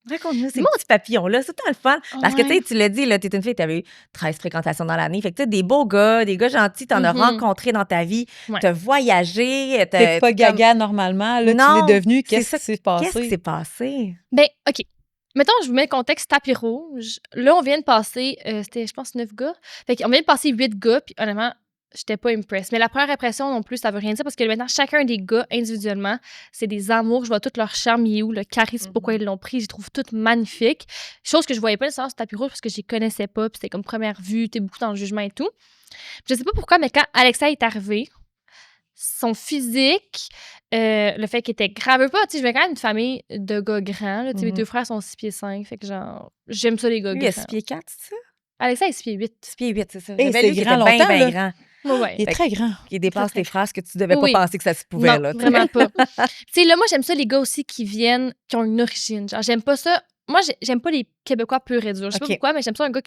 Raconte-nous ces Moi- petits papillons-là. C'est tant le fun. Parce que, tu Ouais. sais, tu l'as dit, tu es une fille, tu avais eu 13 fréquentations dans l'année. Fait que, tu sais, des beaux gars, des gars gentils, tu en as Mhm. rencontré dans ta vie. Ouais. Tu as voyagé. T'es pas gaga normalement, là, Non, tu l'es devenu. c'est Qu'est-ce ça. qui s'est Qu'est-ce qui passé? s'est passé? Ben, OK. Mettons, je vous mets le contexte tapis rouge. Là, on vient de passer, c'était, je pense, 9 gars. Fait qu'on vient de passer 8 gars, puis honnêtement, j'étais pas impressed. Mais la première impression non plus, ça veut rien dire parce que maintenant, chacun des gars, individuellement, c'est des amours. Je vois tout leur charme, il est où, le charisme, pourquoi ils l'ont pris. Je les trouve toutes magnifiques. Chose que je voyais pas nécessairement sur tapis rouge parce que je les connaissais pas, puis c'était comme première vue, t'es beaucoup dans le jugement et tout. Puis je sais pas pourquoi, mais quand Alexa est arrivée, son physique, le fait qu'il était graveux pas, tu sais, je viens quand même d'une famille de gars grands, là, tu sais, mes Mhm. 2 frères sont 6 pieds 5, fait que genre, j'aime ça les gars Lui, il a grands. 6 pieds 4, c'est ça? Alexa est 6 pieds 8. 6 pieds 8, c'est ça. Hey, J'avais c'est lu qu'il grand était bien, longtemps, bien là. grand. Ouais. Il est très grand. Qui dépasse Très, tes phrases que tu devais Oui. pas penser que ça se pouvait, Non, là. tu sais. vraiment pas. Tu sais, là, moi, j'aime ça, les gars aussi qui viennent, qui ont une origine. Genre, j'aime pas ça. Moi, j'aime pas les Québécois purs et durs. Je sais pas Ok. pourquoi, mais j'aime ça, un gars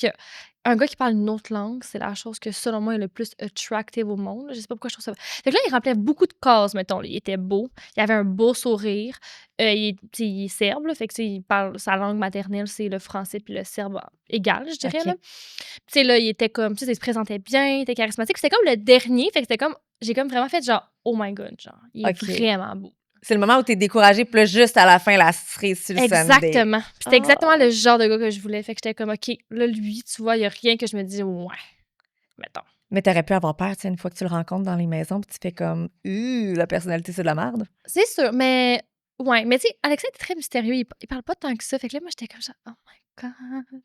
qui parle une autre langue. C'est la chose que, selon moi, est le plus attractive au monde. Je sais pas pourquoi je trouve ça. Fait que là, il remplait beaucoup de cases, mettons. Il était beau. Il avait un beau sourire. Il est serbe, là, fait que, tu sais, il parle, sa langue maternelle, c'est le français puis le serbe égal, je dirais. Ok. Là. Tu sais, là, il était comme, tu sais, il se présentait bien, il était charismatique. C'était comme le dernier, fait que c'était comme, j'ai comme vraiment fait genre, oh my god, genre, il est Ok. vraiment beau. C'est le moment où t'es découragé, puis là, juste à la fin, la cerise sur le Sunday. Exactement. Puis c'était exactement Ah. le genre de gars que je voulais. Fait que j'étais comme, OK, là, lui, tu vois, il y a rien que je me dis, ouais, mettons. Mais t'aurais pu avoir peur, tu sais, une fois que tu le rencontres dans les maisons, puis tu fais comme, la personnalité, c'est de la merde. C'est sûr, mais, ouais, mais tu sais, Alexandre est très mystérieux. Il parle pas tant que ça. Fait que là, moi, j'étais comme ça, oh my god.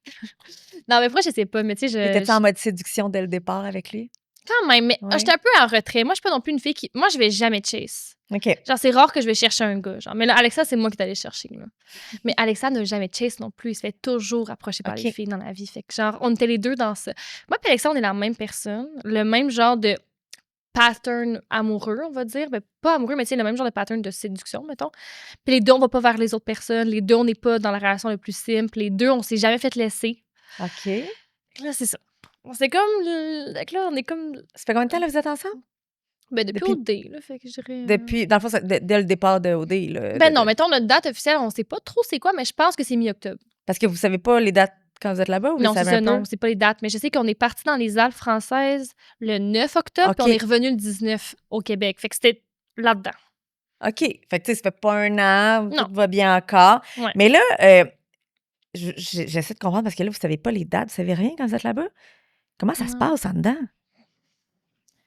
Non, mais pourquoi, je sais pas, mais tu sais, Étais-tu en mode séduction dès le départ avec lui? quand même, mais Ouais. j'étais un peu en retrait. Moi, je suis pas non plus une fille qui. Moi, je vais jamais chase. OK. Genre, c'est rare que je vais chercher un gars. Genre. Mais là, Alexa, c'est moi qui t'allais chercher. Là. Mais Alexa n'a jamais chase non plus. Il se fait toujours approcher par Ok. les filles dans la vie. Fait que, genre, on était les deux dans ça. Moi et Alexa, on est la même personne. Le même genre de pattern amoureux, on va dire. Ben, pas amoureux, mais tu sais, le même genre de pattern de séduction, mettons. Puis les deux, on va pas vers les autres personnes. Les deux, on n'est pas dans la relation la plus simple. Les deux, on s'est jamais fait laisser. OK. Là, c'est ça. C'est comme. Là, on est comme. Ça fait combien de temps, là, vous êtes ensemble? Ben, depuis Depuis- OD, là. Fait que je dirais. Depuis, dans le fond, dès le départ de OD, là. Ben non, mettons notre date officielle, on sait pas trop c'est quoi, mais je pense que c'est mi-octobre. Parce que vous savez pas les dates quand vous êtes là-bas, ou vous Non, c'est savez ça, un peu? non, c'est pas les dates. Mais je sais qu'on est parti dans les Alpes françaises le 9 octobre, Ok. puis on est revenu le 19 au Québec. Fait que c'était là-dedans. OK. Fait que, tu sais, ça fait pas un an, Non. tout va bien encore. Ouais. Mais là, j'essaie de comprendre parce que là, vous savez pas les dates, vous savez rien quand vous êtes là-bas? Comment ça se Non. passe en dedans?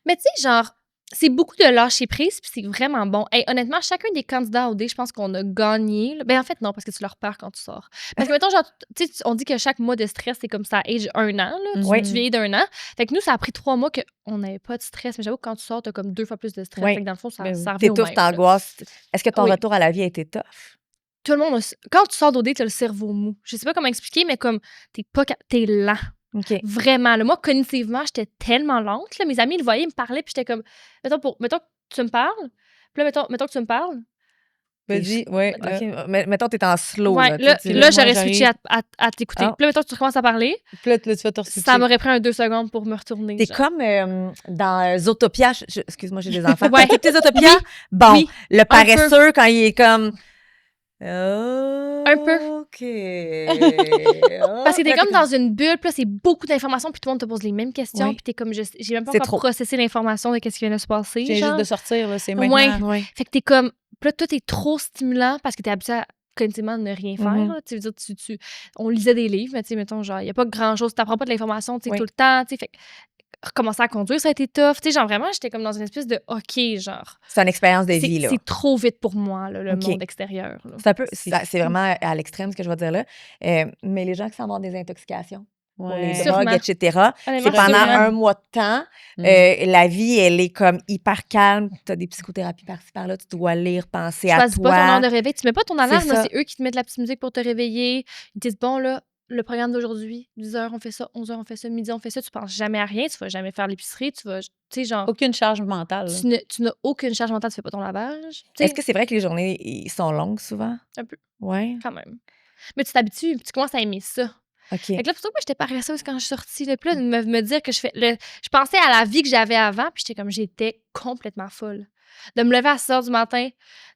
Mais tu sais, genre, c'est beaucoup de lâcher prise, puis c'est vraiment bon. Hey, honnêtement, chacun des candidats au dé, je pense qu'on a gagné. là. Ben en fait, non, parce que tu leur perds quand tu sors. Parce que, mettons, genre, tu sais, on dit que chaque mois de stress, c'est comme ça, age 1 an, là. Oui. Tu vieillis d'1 an. Fait que nous, ça a pris 3 mois qu'on n'avait pas de stress. Mais j'avoue que quand tu sors, t'as comme 2 fois plus de stress. Oui. Fait que dans le fond, ça Ben, revient au T'étouffes, même, là. t'angoisses. Est-ce que ton Oui. retour à la vie a été tough? Tout le monde, quand tu sors d'OD, t'as le cerveau mou. Je sais pas comment expliquer, mais comme t'es lent. OK. Vraiment. Là, moi, cognitivement, j'étais tellement lente. Là. Mes amis le voyaient, ils me parlaient, puis j'étais comme, mettons que tu me parles. Puis là, mettons que tu me parles. Vas-y, ouais. OK. Mais mettons, t'es en slow. Ouais, là, tu dis, là, moi, j'aurais j'arrive. switché à t'écouter. Ah. Puis là, mettons que tu recommences à parler, Puis là, tu vas te resituer. ça m'aurait pris 2 secondes pour me retourner. T'es genre. comme dans Zootopia. Excuse-moi, j'ai des enfants. Ouais. T'es Zootopia? Bon, Oui. le paresseux, quand il est comme... Un peu. OK. Parce que t'es comme dans une bulle, puis là, c'est beaucoup d'informations, puis tout le monde te pose les mêmes questions, Oui. puis t'es comme, j'ai même pas C'est encore trop. processé l'information de qu'est-ce qui vient de se passer. Je viens genre. juste de sortir, là, c'est Ouais. maintenant. Ouais. Fait que t'es comme. Puis là, tout est trop stimulant parce que t'es habitué à cognitivement ne rien faire. Mhm. là. Tu veux dire, on lisait des livres, mais tu sais, mettons, genre, il n'y a pas grand-chose. T'apprends pas de l'information, tu sais, Oui. tout le temps. Tu sais, fait que recommencer à conduire, ça a été tough. Tu sais, genre, vraiment, j'étais comme dans une espèce de OK, genre. C'est une expérience de vie, là. C'est trop vite pour moi, là, le OK. monde extérieur. là. C'est un peu... C'est vraiment à l'extrême, ce que je vais dire là. Mais les gens qui s'en vont des intoxications, pour les Ouais. Sûrement. drogues, etc., Honnêtement, c'est pendant sûrement. un mois de temps. Mm. La vie, elle est comme hyper calme. Tu as des psychothérapies par-ci, par-là. Tu dois lire, penser Tu à choisis pas ton heure toi. de réveil. Tu mets pas ton alarme, là, ça. c'est eux qui te mettent la petite musique pour te réveiller. Ils te disent, bon, là, le programme d'aujourd'hui, 10h, on fait ça, 11h, on fait ça, midi, on fait ça. Tu penses jamais à rien, tu vas jamais faire l'épicerie, tu vas, tu sais, genre, Aucune charge mentale. là. tu n'as aucune charge mentale, tu fais pas ton lavage. Tu sais, Est-ce que c'est vrai que les journées ils sont longues souvent? Un peu. Oui. quand même. Mais tu t'habitues, puis tu commences à aimer ça. OK. Fait que là, plutôt que moi, j'étais paresseuse quand je suis sortie. Là, puis là, de me dire que je pensais à la vie que j'avais avant, puis j'étais comme, j'étais complètement folle. De me lever à 6 h du matin,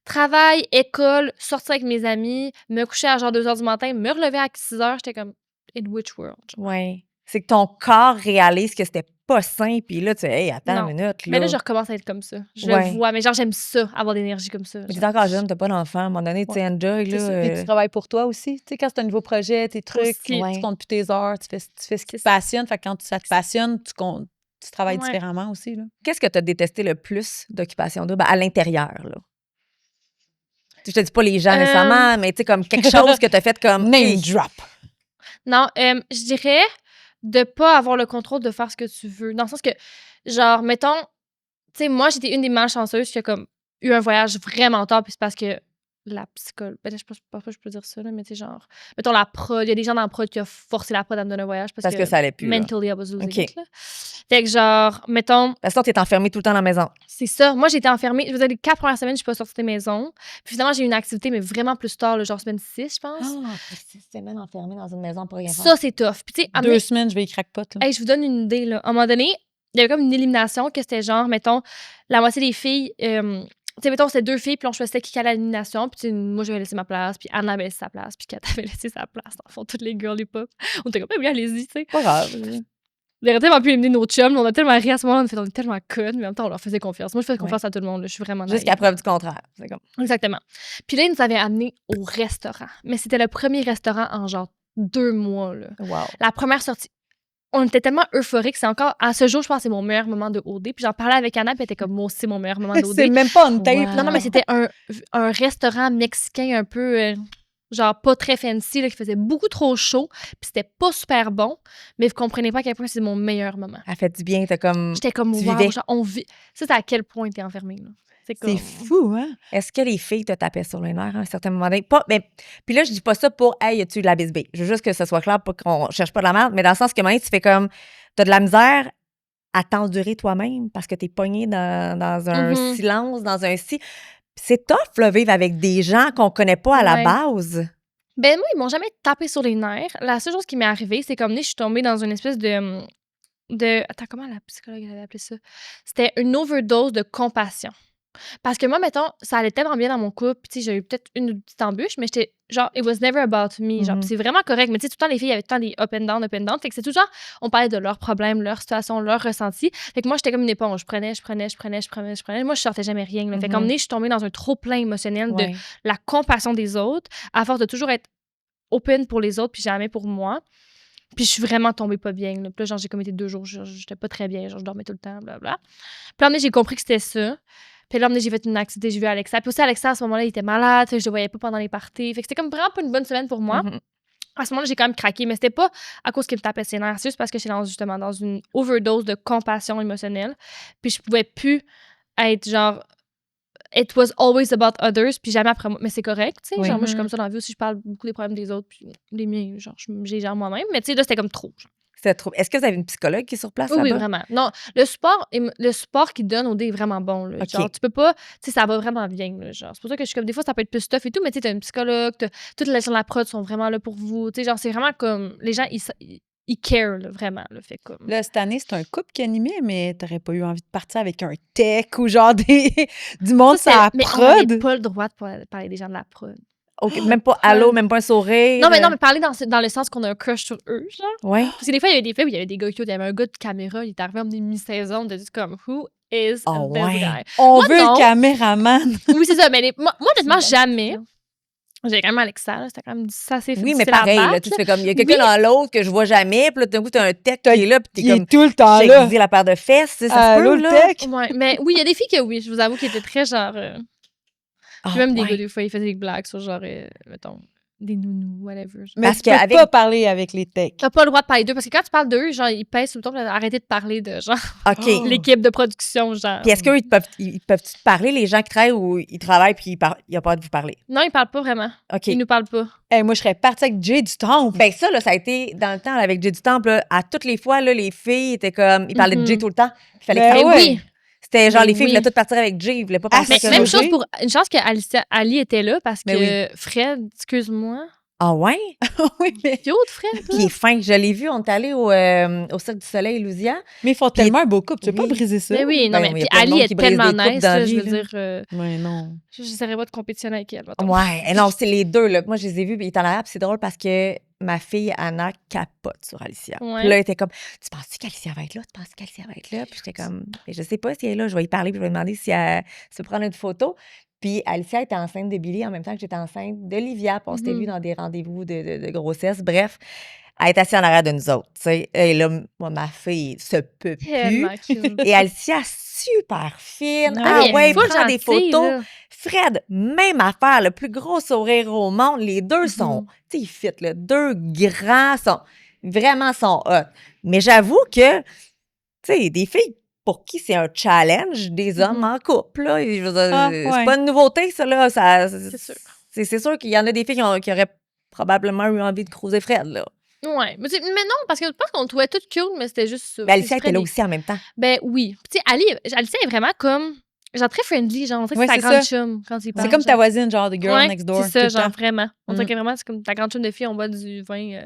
travail, école, sortir avec mes amis, me coucher à genre 2 h du matin, me relever à 6 h, j'étais comme, in which world? genre? Oui. C'est que ton corps réalise que c'était pas sain, puis là, tu sais, hey, attends Non. une minute. Mais là, je recommence à être comme ça. Je Ouais. le vois, mais genre, j'aime ça, avoir de l'énergie comme ça. Mais genre. t'es encore jeune, t'as pas d'enfant. À un moment donné, tu sais, enjoy, C'est là. ça. Puis tu travailles pour toi aussi. Tu sais, quand c'est un nouveau projet, tes trucs, Aussi. Ouais. tu comptes plus tes heures, tu fais ce qui C'est te ça. passionne. Fait que quand ça te passionne, tu travailles Ouais. différemment aussi. Là. Qu'est-ce que t'as détesté le plus d'occupation double à l'intérieur, là? Je te dis pas les gens nécessairement, mais tu sais, comme quelque chose que t'as fait comme... Name hey, drop. Non, je dirais de pas avoir le contrôle de faire ce que tu veux. Dans le sens que, genre, mettons, tu sais, moi, j'étais une des malchanceuses qui a comme eu un voyage vraiment tard, puis c'est parce que la psychologue. Ben, je pense pas que je peux dire ça, là, mais tu sais, genre, mettons la prod, il y a des gens dans la prod qui ont forcé la prod à me donner un voyage parce que ça allait plus. Là. mentally I was losing OK. it, là. Fait que genre, mettons, Parce que t'es enfermée tout le temps dans la maison. c'est ça. Moi, j'étais enfermée. Je veux dire, les 4 premières semaines, je suis pas sortie de la maison. Puis finalement, j'ai eu une activité, mais vraiment plus tard, là, genre semaine 6, je pense. Ah, 6 semaines enfermée dans une maison pour rien faire. Ça, c'est tough. Puis tu sais, 2 semaines, je vais y crackpot. Là. hey, je vous donne une idée, là. À un moment donné, il y avait comme une élimination que c'était genre, mettons, la moitié des filles, tu sais, mettons, c'était 2 filles, puis on choisissait qui allait à l'élimination, puis tu sais, moi, j'avais laissé ma place, puis Anna avait laissé sa place, puis Kat avait laissé sa place. Dans le fond, toutes les girly pop. On était comme, oui, allez-y, tu sais. Pas grave. On aurait tellement pu éliminer nos chums, on a tellement ri à ce moment, on est tellement connes, mais en même temps, on leur faisait confiance. Moi, je faisais confiance à tout le monde, là. Je suis vraiment naïve. Jusqu'à preuve du contraire. C'est comme... Exactement. Puis là, ils nous avaient amenés au restaurant. Mais c'était le premier restaurant en genre 2 mois, là. Wow. La première sortie. On était tellement euphoriques. C'est encore, à ce jour, je pense que c'est mon meilleur moment de OD. Puis j'en parlais avec Anna, puis elle était comme, moi aussi, c'est mon meilleur moment de OD. C'est même pas une tape. Wow. Non, mais c'était un restaurant mexicain un peu, genre pas très fancy, là, qui faisait beaucoup trop chaud. Puis c'était pas super bon. Mais vous comprenez pas à quel point c'est mon meilleur moment. Elle fait du bien, t'as comme... J'étais comme, Tu wow, vivais. genre, on vit. Ça, c'est à quel point t'es enfermé, là. C'est comme... C'est fou, hein? Est-ce que les filles te tapaient sur les nerfs à un certain moment donné? Pas, mais, puis là, je dis pas ça pour « Hey, as-tu de la bisbée? » Je veux juste que ce soit clair pour qu'on cherche pas de la merde, mais dans le sens que, maintenant, tu fais comme... T'as de la misère à t'endurer toi-même parce que t'es pogné dans un Mhm. silence, dans un si... C'est tough, là, vivre avec des gens qu'on connaît pas à la Ouais. base. Ben moi, ils m'ont jamais tapé sur les nerfs. La seule chose qui m'est arrivée, c'est comme je suis tombée dans une espèce de... Attends, comment la psychologue avait appelé ça? C'était une overdose de compassion. Parce que moi, mettons, ça allait tellement bien dans mon couple, puis tu sais, j'ai eu peut-être une petite embûche, mais j'étais genre, it was never about me. Genre, Mhm. puis c'est vraiment correct. Mais tu sais, tout le temps, les filles, il y avait tout le temps des up and down, up and down. Fait que c'est tout le temps, on parlait de leurs problèmes, leurs situations, leurs ressentis. Fait que moi, j'étais comme une éponge. Je prenais. Moi, je sortais jamais rien. Là. Fait qu'en Mhm. je suis tombée dans un trop-plein émotionnel Ouais. de la compassion des autres, à force de toujours être open pour les autres, puis jamais pour moi. Puis je suis vraiment tombée pas bien. Là. Puis là, genre, j'ai comme été 2 jours, j'étais pas très bien. Genre, je dormais tout le temps, blablabla. Puis là, j'ai compris que c'était ça. Puis là, j'ai fait une activité, j'ai vu Alexa. Puis aussi, Alexa, à ce moment-là, il était malade. Je le voyais pas pendant les parties. Fait que c'était comme vraiment pas une bonne semaine pour moi. Mhm. À ce moment-là, j'ai quand même craqué. Mais c'était pas à cause qu'il me tapait ses nerfs. C'est juste parce que j'étais justement dans une overdose de compassion émotionnelle. Puis je pouvais plus être genre... It was always about others, puis jamais après moi. Mais c'est correct, tu sais. Oui. Genre, moi, je suis comme ça dans la vie aussi. Je parle beaucoup des problèmes des autres, puis les miens, genre, je les gère moi-même. Mais tu sais, là, c'était comme trop. Genre. C'était trop... Est-ce que vous avez une psychologue qui est sur place Oui, oui, là-bas? vraiment. Non, le support qu'ils donnent au dé est vraiment bon. Là. OK. Genre, tu peux pas... Tu sais, ça va vraiment bien. Là, genre. C'est pour ça que je suis comme... Des fois, ça peut être plus tough et tout, mais tu sais, t'as une psychologue, toutes les gens de la prod sont vraiment là pour vous. Tu sais, genre, c'est vraiment comme... Les gens, ils care, là, vraiment. Là, fait comme... Là, cette année, c'est un couple qui animait, mais t'aurais pas eu envie de partir avec un tech ou genre du monde Ça, sur la mais on n'avait prod. pas le droit de parler des gens de la prod. OK, même pas allô, même pas un sourire. Non, mais parler dans le sens qu'on a un crush sur eux, genre. Ouais. Parce que des fois, il y avait des films où il y avait des gars cute. Il y avait un gars de caméra, il est arrivé à emmener mi-saison, de juste comme, who is Oh, this ouais. guy? On Moi, veut non. le caméraman. Oui, c'est ça. Mais moi, honnêtement, jamais. J'ai quand même Alexa, là, c'était quand même ça assez Oui, mais difficile à pareil, là, battre, tu là. fais comme, il y a quelqu'un Oui. dans l'autre que je vois jamais, puis là, d'un coup, t'as un tech qui est là, puis t'es Il est comme, tout le temps j'ai là. aiguisé la paire de fesses, ça se Allô, peut, le là? tech? Ouais, mais oui, il y a des filles que oui, je vous avoue, qui étaient très genre. Ah, Puis même des ouais. gars, des fois, ils faisaient des blagues sur genre, mettons, des nounous, whatever. Mais Parce tu peux qu'avec- pas parler avec les techs. T'as pas le droit de parler d'eux parce que quand tu parles d'eux, genre, ils pèsent tout le temps, puis arrêtez de parler de genre OK. Oh. l'équipe de production, genre. Puis est-ce qu'eux, ils peuvent te parler, les gens qui travaillent, ou ils travaillent, puis il n'y a pas de vous parler? Non, ils parlent pas vraiment. OK. Ils nous parlent pas. Hey, moi, je serais partie avec Jay du Temple. Ben ça, là, ça a été dans le temps là, avec Jay du Temple. Là, à toutes les fois, là, les filles étaient comme... Ils parlaient de Jay tout le temps. Il fallait Ben que ça- Mais ouais. oui. C'était genre, Ben les filles oui. voulaient toutes partir avec Jay. Ils voulaient pas partir Mais avec c'est même eux. vrai. chose pour. Une chance que Ali était là parce Mais que Fred, excuse-moi. Ah ouais? oui, mais Cute, Fred. Qui est fin. Je l'ai vu, on est allé au Cirque du Soleil, Louisiane. ils font Puis- tellement un beau couple. Tu peux Oui. pas briser ça. Mais oui, non, Ben, mais il y a puis plein de Ali monde est qui brise tellement des couples nice, dans la là, je vie, veux là. dire. Mais non. J'essaierai pas de compétitionner avec elle. mettons. Ouais. Et non, c'est les deux. Là. Moi, je les ai vus, puis ils étaient en arrière, puis c'est drôle parce que ma fille, Anna, capote sur Alicia. Ouais. Puis là, elle était comme, tu penses-tu qu'Alicia va être là? Tu penses qu'Alicia va être là? Puis j'étais comme, mais je sais pas si elle est là. Je vais y parler, puis je vais lui demander si elle se prendre une photo. Puis Alicia était enceinte de Billy en même temps que j'étais enceinte d'Olivia. Puis on s'était Mhm. vus dans des rendez-vous de grossesse. Bref, elle est assise en arrière de nous autres. Tu sais. Et là, moi, ma fille se peut plus. Tellement cute. Et Alicia, super fine. Ah, Ah mais ouais, full prend des gentille, photos. là. Fred, même affaire, le plus gros sourire au monde. Les deux sont, tu sais, ils fit, là. Deux grands sont hot. Mais j'avoue que, tu sais, des filles pour qui c'est un challenge, des hommes en couple, là. Je veux dire, Ah, c'est ouais. pas une nouveauté, ça, là. C'est sûr. C'est sûr qu'il y en a des filles qui auraient probablement eu envie de croiser Fred, là. Ouais. Mais non, parce que je pense qu'on le trouvait tout cute, mais c'était juste ça. Mais Alicia C'est était là très aussi en même temps. Ben oui. Tu sais, Alicia est vraiment comme. Genre très friendly, genre on dirait que Ouais, c'est ta c'est grande ça. chum quand il C'est parle. comme ta genre. voisine, genre, The Girl Ouais, Next Door. c'est ça, tout le genre temps. vraiment. On dirait Mm. que vraiment, c'est comme ta grande chum de fille, on boit du vin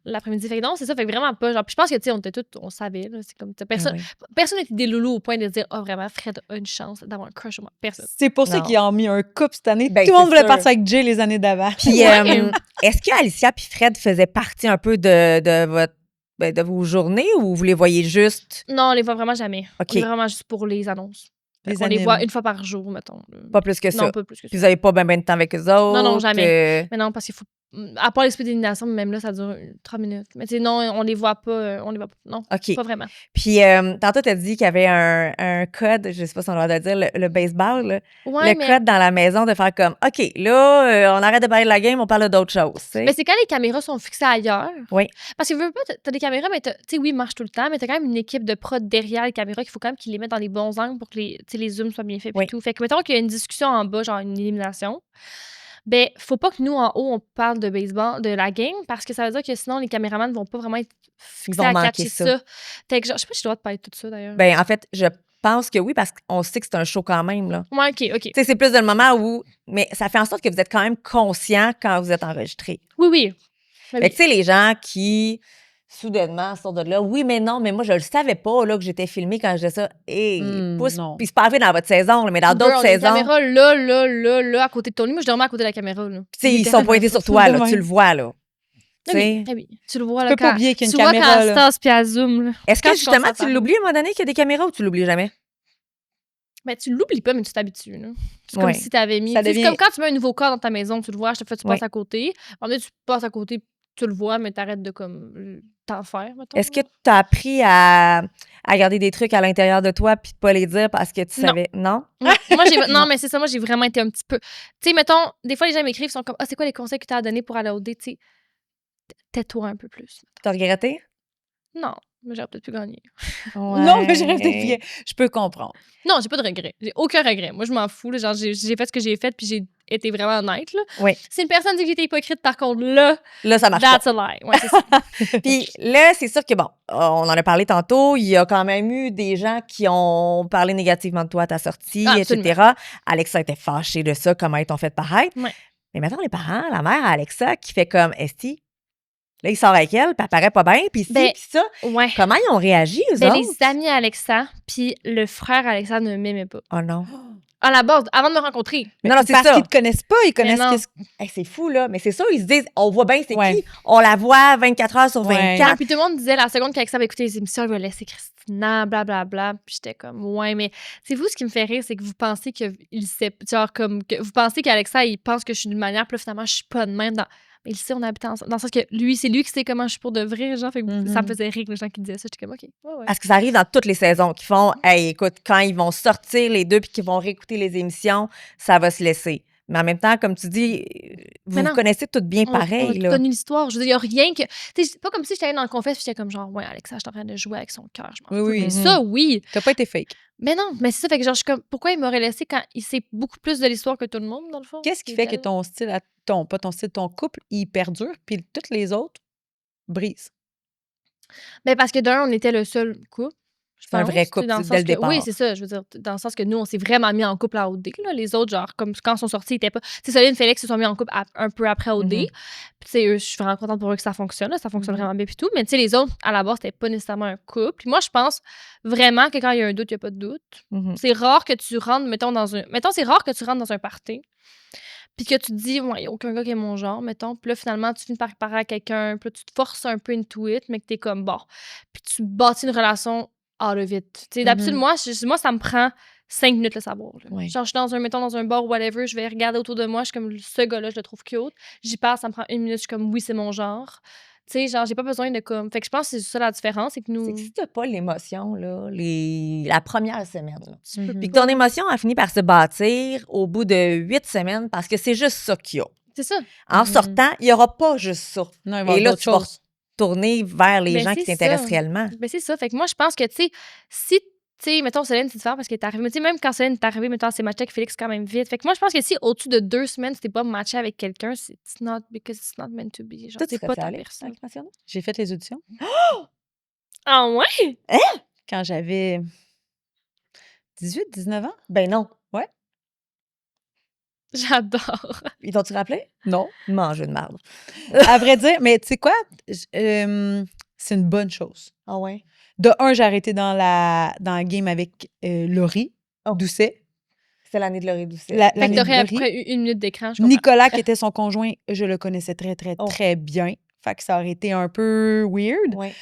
l'après-midi. Fait que non, c'est ça, fait que vraiment pas. Genre, puis je pense que, tu sais, on était toutes, on savait, là. C'est comme, personne n'était des loulous au point de dire, oh, vraiment, Fred a une chance d'avoir un crush sur moi. Personne. C'est pour ça Non. qu'ils ont mis un couple cette année. Ben, Tout le monde c'est voulait sûr. partir avec Jay les années d'avant. Puis, Ouais. est-ce que Alicia puis Fred faisaient partie un peu de vos journées ou vous les voyez juste Non, on les voit vraiment jamais. OK. On les voit vraiment juste pour les annonces. Les On les animes. voit une fois par jour, mettons. là. pas plus que ça? Non, pas plus que Puis ça. vous n'avez pas bien de temps avec eux autres? Non, jamais. Mais non, parce qu'il faut. À part l'esprit d'élimination, même là, ça dure 3 minutes. Mais tu sais, non, on les voit pas. On les voit pas. Non, OK. pas vraiment. Puis, tantôt, tu as dit qu'il y avait un code, je sais pas si on a le droit de dire, le baseball, là. Ouais, le mais. code dans la maison de faire comme, OK, là, on arrête de parler de la game, on parle d'autres choses. tu sais. Mais c'est quand les caméras sont fixées ailleurs. Oui. Parce que veux pas, t'as des caméras, mais tu sais, oui, ils marchent tout le temps, mais t'as quand même une équipe de prod derrière les caméras qu'il faut quand même qu'ils les mettent dans les bons angles pour que les zooms soient bien faits Oui. et tout. Fait que mettons qu'il y a une discussion en bas, genre une élimination. Ben, faut pas que nous, en haut, on parle de baseball, de la game, parce que ça veut dire que sinon, les caméramans vont pas vraiment être fixés vont à manquer catcher ça. ça. Fait que, genre, je sais pas si j'ai le droit de parler de tout ça, d'ailleurs. Ben, en fait, je pense que oui, parce qu'on sait que c'est un show quand même, là. Ouais, OK. Tu sais, c'est plus de le moment où. Mais ça fait en sorte que vous êtes quand même conscient quand vous êtes enregistré. Oui, oui. Ben Fait que, tu sais, les gens qui, soudainement, sortent de là, oui, mais non, mais moi, je le savais pas, là, que j'étais filmée quand je disais ça. Et pousse, non. puis c'est pas arrivé dans votre saison, là, mais dans Girl, d'autres les saisons. caméras là, à côté de ton lit. Moi, je dormais à côté de la caméra, là. Tu sais, ils sont pointés sur toi, là, tu le vois, là. Tu Ah oui, sais. ah oui. Tu le vois, là, Tu peux pas quand... oublier qu'il y a Tu une vois caméra, quand là. elle se tasse puis elle zoom, là. Est-ce Quand que tu justement, commences à tu faire- l'oublies à un moment donné qu'il y a des caméras ou tu l'oublies jamais? Ben, tu l'oublies pas, mais tu t'habitues, là. C'est Ouais. comme si t'avais mis... Ça tu sais, devient- C'est comme quand tu mets un nouveau corps dans ta maison, tu le vois, à chaque fois tu Ouais. passes à côté. En fait, tu passes à côté, tu le vois, mais t'arrêtes de, comme, t'en faire, mettons. Est-ce que tu as appris à garder des trucs à l'intérieur de toi puis de pas les dire parce que tu Non. savais. Non? Non, non, mais c'est ça, moi, j'ai vraiment été un petit peu... Tu sais, mettons, des fois, les gens m'écrivent, ils sont comme, ah, c'est quoi les conseils que tu as donnés pour aller au date, tu sais? Tais-toi un peu plus. T'as regretté? Non, mais j'aurais peut-être pu gagner. Non, mais j'aurais peut-être bien. Je peux comprendre. Non, j'ai pas de regret. J'ai aucun regret. Moi, je m'en fous. Là, genre, j'ai fait ce que j'ai fait, puis j'ai été vraiment honnête. Là. Oui. Si une personne dit que j'étais hypocrite, par contre, là, Là, ça marche pas. that's a lie. Ouais, c'est ça. Puis là, c'est sûr que, bon, on en a parlé tantôt, il y a quand même eu des gens qui ont parlé négativement de toi à ta sortie, Ah, absolument. etc. Alexa était fâchée de ça, comment ils t'ont fait paraître. Ouais. Mais maintenant, les parents, la mère à Alexa qui fait comme, Esti, là, il sort avec elle, puis elle paraît pas bien, puis ci, Ben, puis ça. Ouais. Comment ils ont réagi, eux Ben, autres? les amis Alexa, puis le frère Alexa ne m'aimait pas. Oh non. À la base, avant de me rencontrer. Non, non, c'est Parce ça. qu'ils te connaissent pas, ils connaissent non. qu'est-ce Hey, c'est fou, là. Mais c'est ça, ils se disent, on voit bien c'est Ouais. qui. On la voit 24 heures sur Ouais. 24. Puis tout le monde disait, la seconde qu'Alexa va écouter les émissions, elle va laisser Christina, blablabla. Puis j'étais comme, ouais, mais c'est vous, ce qui me fait rire, c'est que vous pensez qu'il sait, genre, comme, que vous pensez qu'Alexa, il pense que je suis d'une manière, puis là, finalement, je suis pas de même. Mais il sait, on habite ensemble. Dans le sens que lui, c'est lui qui sait comment je suis pour de vrai, genre. Fait que ça me faisait rire, les gens qui disaient ça. J'étais comme, OK, ouais. Parce que ça arrive dans toutes les saisons qui font, hey, écoute, quand ils vont sortir les deux puis qu'ils vont réécouter les émissions, ça va se laisser. Mais en même temps, comme tu dis, vous Mais vous non. connaissez toutes bien On a pareil, tout là. connu l'histoire. Je veux dire, il n'y a rien que. Tu sais, c'est pas comme si j'étais allée dans le confesse puis j'étais comme genre, ouais, Alexa, je suis en train de jouer avec son cœur. Je m'en Oui, fous. oui. Mais ça, oui. T'as pas été fake. Mais non, mais c'est ça. Fait que genre, je suis comme, pourquoi il m'aurait laissé quand il sait beaucoup plus de l'histoire que tout le monde, dans le fond? Qu'est-ce qui Et fait que elle- ton style, pas ton style, ton couple, il perdure, puis toutes les autres brisent? Ben parce que d'un, on était le seul couple. C'est un pense, vrai tu sais, couple dans le dès sens le que- départ. Oui, c'est ça. Je veux dire, dans le sens que nous, on s'est vraiment mis en couple à OD. Là. Les autres, genre, comme quand ils sont sortis, ils étaient pas. Tu sais, Soline et Félix se sont mis en couple un peu après OD. Mhm. Puis, tu sais, eux, je suis vraiment contente pour eux que ça fonctionne. Là. Ça fonctionne vraiment bien, puis tout. Mais, tu sais, les autres, à la base, c'était pas nécessairement un couple. Puis, moi, je pense vraiment que quand il y a un doute, il n'y a pas de doute. Mhm. C'est rare que tu rentres, mettons, c'est rare que tu rentres dans un party. Puis que tu te dis, ouais, il n'y a aucun gars qui est mon genre, mettons. Puis là, finalement, tu finis par parler à quelqu'un. Puis là, tu te forces un peu into it, mais que t'es comme, bon. Puis tu bâtis une relation out of it. Tu sais, d'habitude, moi, ça me prend 5 minutes le savoir. Là. Ouais. Genre, je suis dans un bar ou whatever, je vais regarder autour de moi, je suis comme, ce gars-là, je le trouve cute. J'y passe, ça me prend 1 minute, je suis comme, oui, c'est mon genre. Tu sais, genre, j'ai pas besoin de comme. Fait que je pense que c'est ça la différence, c'est que nous. C'est que si t'as pas l'émotion, là, la première semaine, là, tu peux puis que ton émotion a fini par se bâtir au bout de 8 semaines parce que c'est juste ça qu'il y a. C'est ça. En sortant, il n'y aura pas juste ça. Non, il va y Et avoir là, d'autres tu vas choses. tourner vers les Ben, gens qui c'est t'intéressent ça. réellement. Ben, c'est ça. Fait que moi, je pense que, tu sais, si tu sais, mettons, Céline, c'est différent parce qu'elle est arrivée. Mais tu sais, même quand Céline est arrivée, mettons, elle s'est matchée avec Félix quand même vite. Fait que moi, je pense que si au-dessus de 2 semaines, c'était pas matché avec quelqu'un, c'est it's not because it's not meant to be. Genre, Toi, tu c'est serais pas ta allée à personne. l'occupation double? J'ai fait les auditions Ah ouais? quand j'avais 18, 19 ans. Ben non. J'adore. Ils t'ont-tu rappelé? Non. Mangeux de marde. À vrai dire, mais tu sais quoi? C'est une bonne chose. Ah ouais? De un, j'ai arrêté dans la game avec Laurie Oh. Doucet. C'était l'année de Laurie Doucet. La- Fait que l'année de t'aurais à peu Laurie. près eu 1 minute d'écran, je comprends. Nicolas, qui était son conjoint, je le connaissais très, très, Oh. très bien. Fait que ça aurait été un peu weird. Ouais.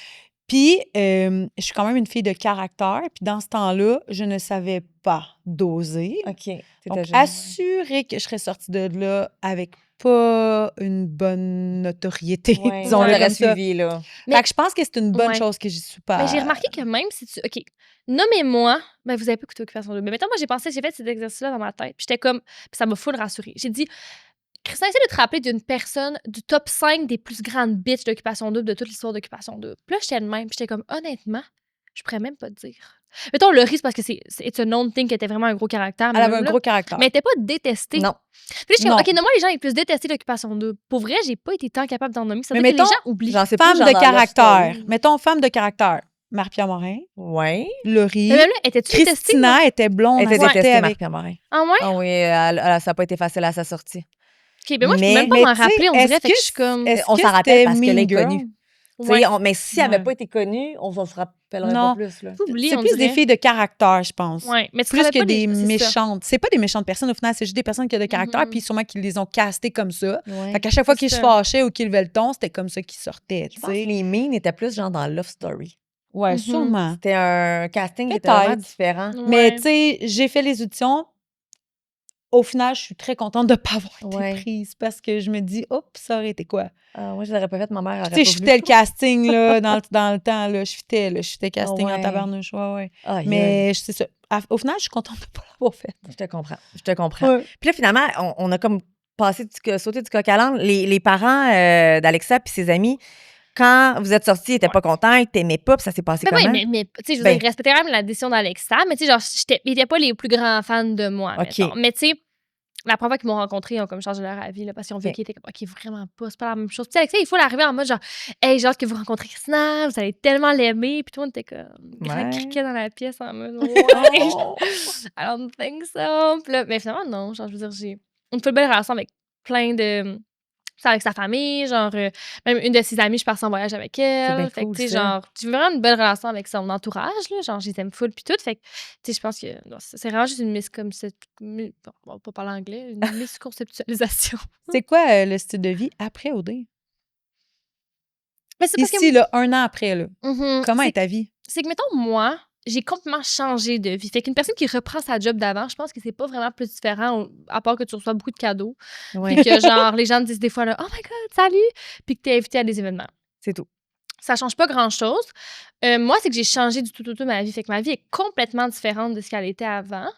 Puis, je suis quand même une fille de caractère. Puis, dans ce temps-là, je ne savais pas doser. OK. T'étais Donc, jeune, ouais. assurée que je serais sortie de là avec pas une bonne notoriété, Ouais, disons-le on comme l'aurait ça. suivi, là. Mais- Fait que je pense que c'est une bonne Ouais. chose que j'y suis pas. Mais j'ai remarqué que même si tu. OK, nommez-moi. Ben, vous avez pas écouté Occupation Double. Mais mettons, moi, j'ai fait cet exercice-là dans ma tête. Puis j'étais comme. Puis ça m'a full rassurée. J'ai dit, Christin, essaie de te rappeler d'une personne du top 5 des plus grandes bitches d'Occupation Double de toute l'histoire d'Occupation Double. Puis là, j'étais de même. Puis j'étais comme, honnêtement, je pourrais même pas te dire. Mettons, Laurie, c'est parce que c'est it's a known thing qu'elle était vraiment un gros caractère. Elle avait un là, gros caractère. mais elle était pas détestée. Non. Puis là, j'étais comme, Non. OK, nomme-moi les gens les plus détestés d'Occupation Double. Pour vrai, j'ai pas été tant capable d'en nommer. Ça veut Mais dire que les mettons, gens oublient. J'en sais plus, Femme genre de dans Love caractère. Story. Mettons, femme de caractère. Marie-Pierre Morin, Ouais. Laurie, Mais même là, étais-tu détestée? Christina était blonde. Elle était sortait détestée, avec. Marie-Pierre Morin. Ah ouais? Ah oui, ça n'a pas été facile à sa sortie. OK, ben moi, je peux Mais- même pas mais m'en tu sais, rappeler, on est-ce dirait. Fait que que je suis comme. est-ce On que s'en rappelle c'était parce qu'elle Mean est Girl? connue. Ouais. Tu sais, mais si elle Ouais. n'avait pas été connue, on ne se rappellerait Non. pas plus. Là. T'oublies, C'est on plus des dirait. filles de caractère, je pense. Ouais, mais tu te Plus rappelles que pas des c'est ça. méchantes. C'est pas des méchantes personnes, au final, c'est juste des personnes qui ont de caractère, Mhm. puis sûrement qu'ils les ont castées comme ça. Ouais. Fait qu'à chaque fois C'est qu'ils se ça. fâchaient ou qu'ils levaient le ton, c'était comme ça qu'ils sortaient, Je tu pense que sais. les mean étaient plus genre dans Love Story. Ouais, Mhm. sûrement. C'était un casting qui était vraiment Peut-être. différent. Mais Ouais. tu sais, j'ai fait les auditions. Au final, je suis très contente de ne pas avoir été Ouais. prise parce que je me dis, hop, ça aurait été quoi? Moi, je l'aurais pas fait, ma mère aurait Tu sais, pas je voulu. fitais le casting, là, dans le temps, là. Je fitais casting Ah ouais. en tabarnouche, ouais. Aïe, aïe. Mais c'est ça. Au final, je suis contente de ne pas l'avoir fait. Je te comprends. Je te comprends. Ouais. Puis là, finalement, on a comme sauté du coq à l'âne. Les parents d'Alexa puis ses amis, quand vous êtes sortis, ils n'étaient pas contents, ils t'aimaient pas, puis ça s'est passé Mais comment? oui, mais tu sais, je veux Ben- dire, ils respectaient quand même la décision d'Alexa, mais tu sais, genre, ils n'étaient pas les plus grands fans de moi. OK. Mettons. Mais tu sais, la première fois qu'ils m'ont rencontré, ils ont comme changé leur avis, là, parce qu'ils ont vu OK. qu'ils étaient comme, OK, vraiment pas, c'est pas la même chose. Puis tu sais, Alexa, il faut l'arriver en mode genre, hey, j'ai hâte que vous rencontrez Christina, vous allez tellement l'aimer. Puis toi, on était comme, grand Ouais. criquet dans la pièce en mode, ouais, I don't think so. Puis là, mais finalement, non, genre, je veux dire, j'ai une full belle relation avec plein de. C'est avec sa famille, genre, même une de ses amies, je pars en voyage avec elle. bien Fait que, cool, tu sais, ça. genre, j'ai vraiment une belle relation avec son entourage, là. Genre, je les aime full, puis tout. Fait que, tu sais, je pense que non, c'est vraiment juste une bon, on va pas parler anglais, une misconceptualisation. C'est quoi le style de vie après OD? Mais c'est parce Ici, que. là, un an après, là. Mhm. Comment C'est- est ta vie? C'est que, mettons, moi, j'ai complètement changé de vie. Fait qu'une personne qui reprend sa job d'avant, je pense que c'est pas vraiment plus différent, à part que tu reçois beaucoup de cadeaux. Ouais. Puis que, genre, les gens te disent des fois, là, oh my God, salut! Puis que t'es invité à des événements. C'est tout. Ça change pas grand-chose. Moi, c'est que j'ai changé du tout ma vie. Fait que ma vie est complètement différente de ce qu'elle était avant.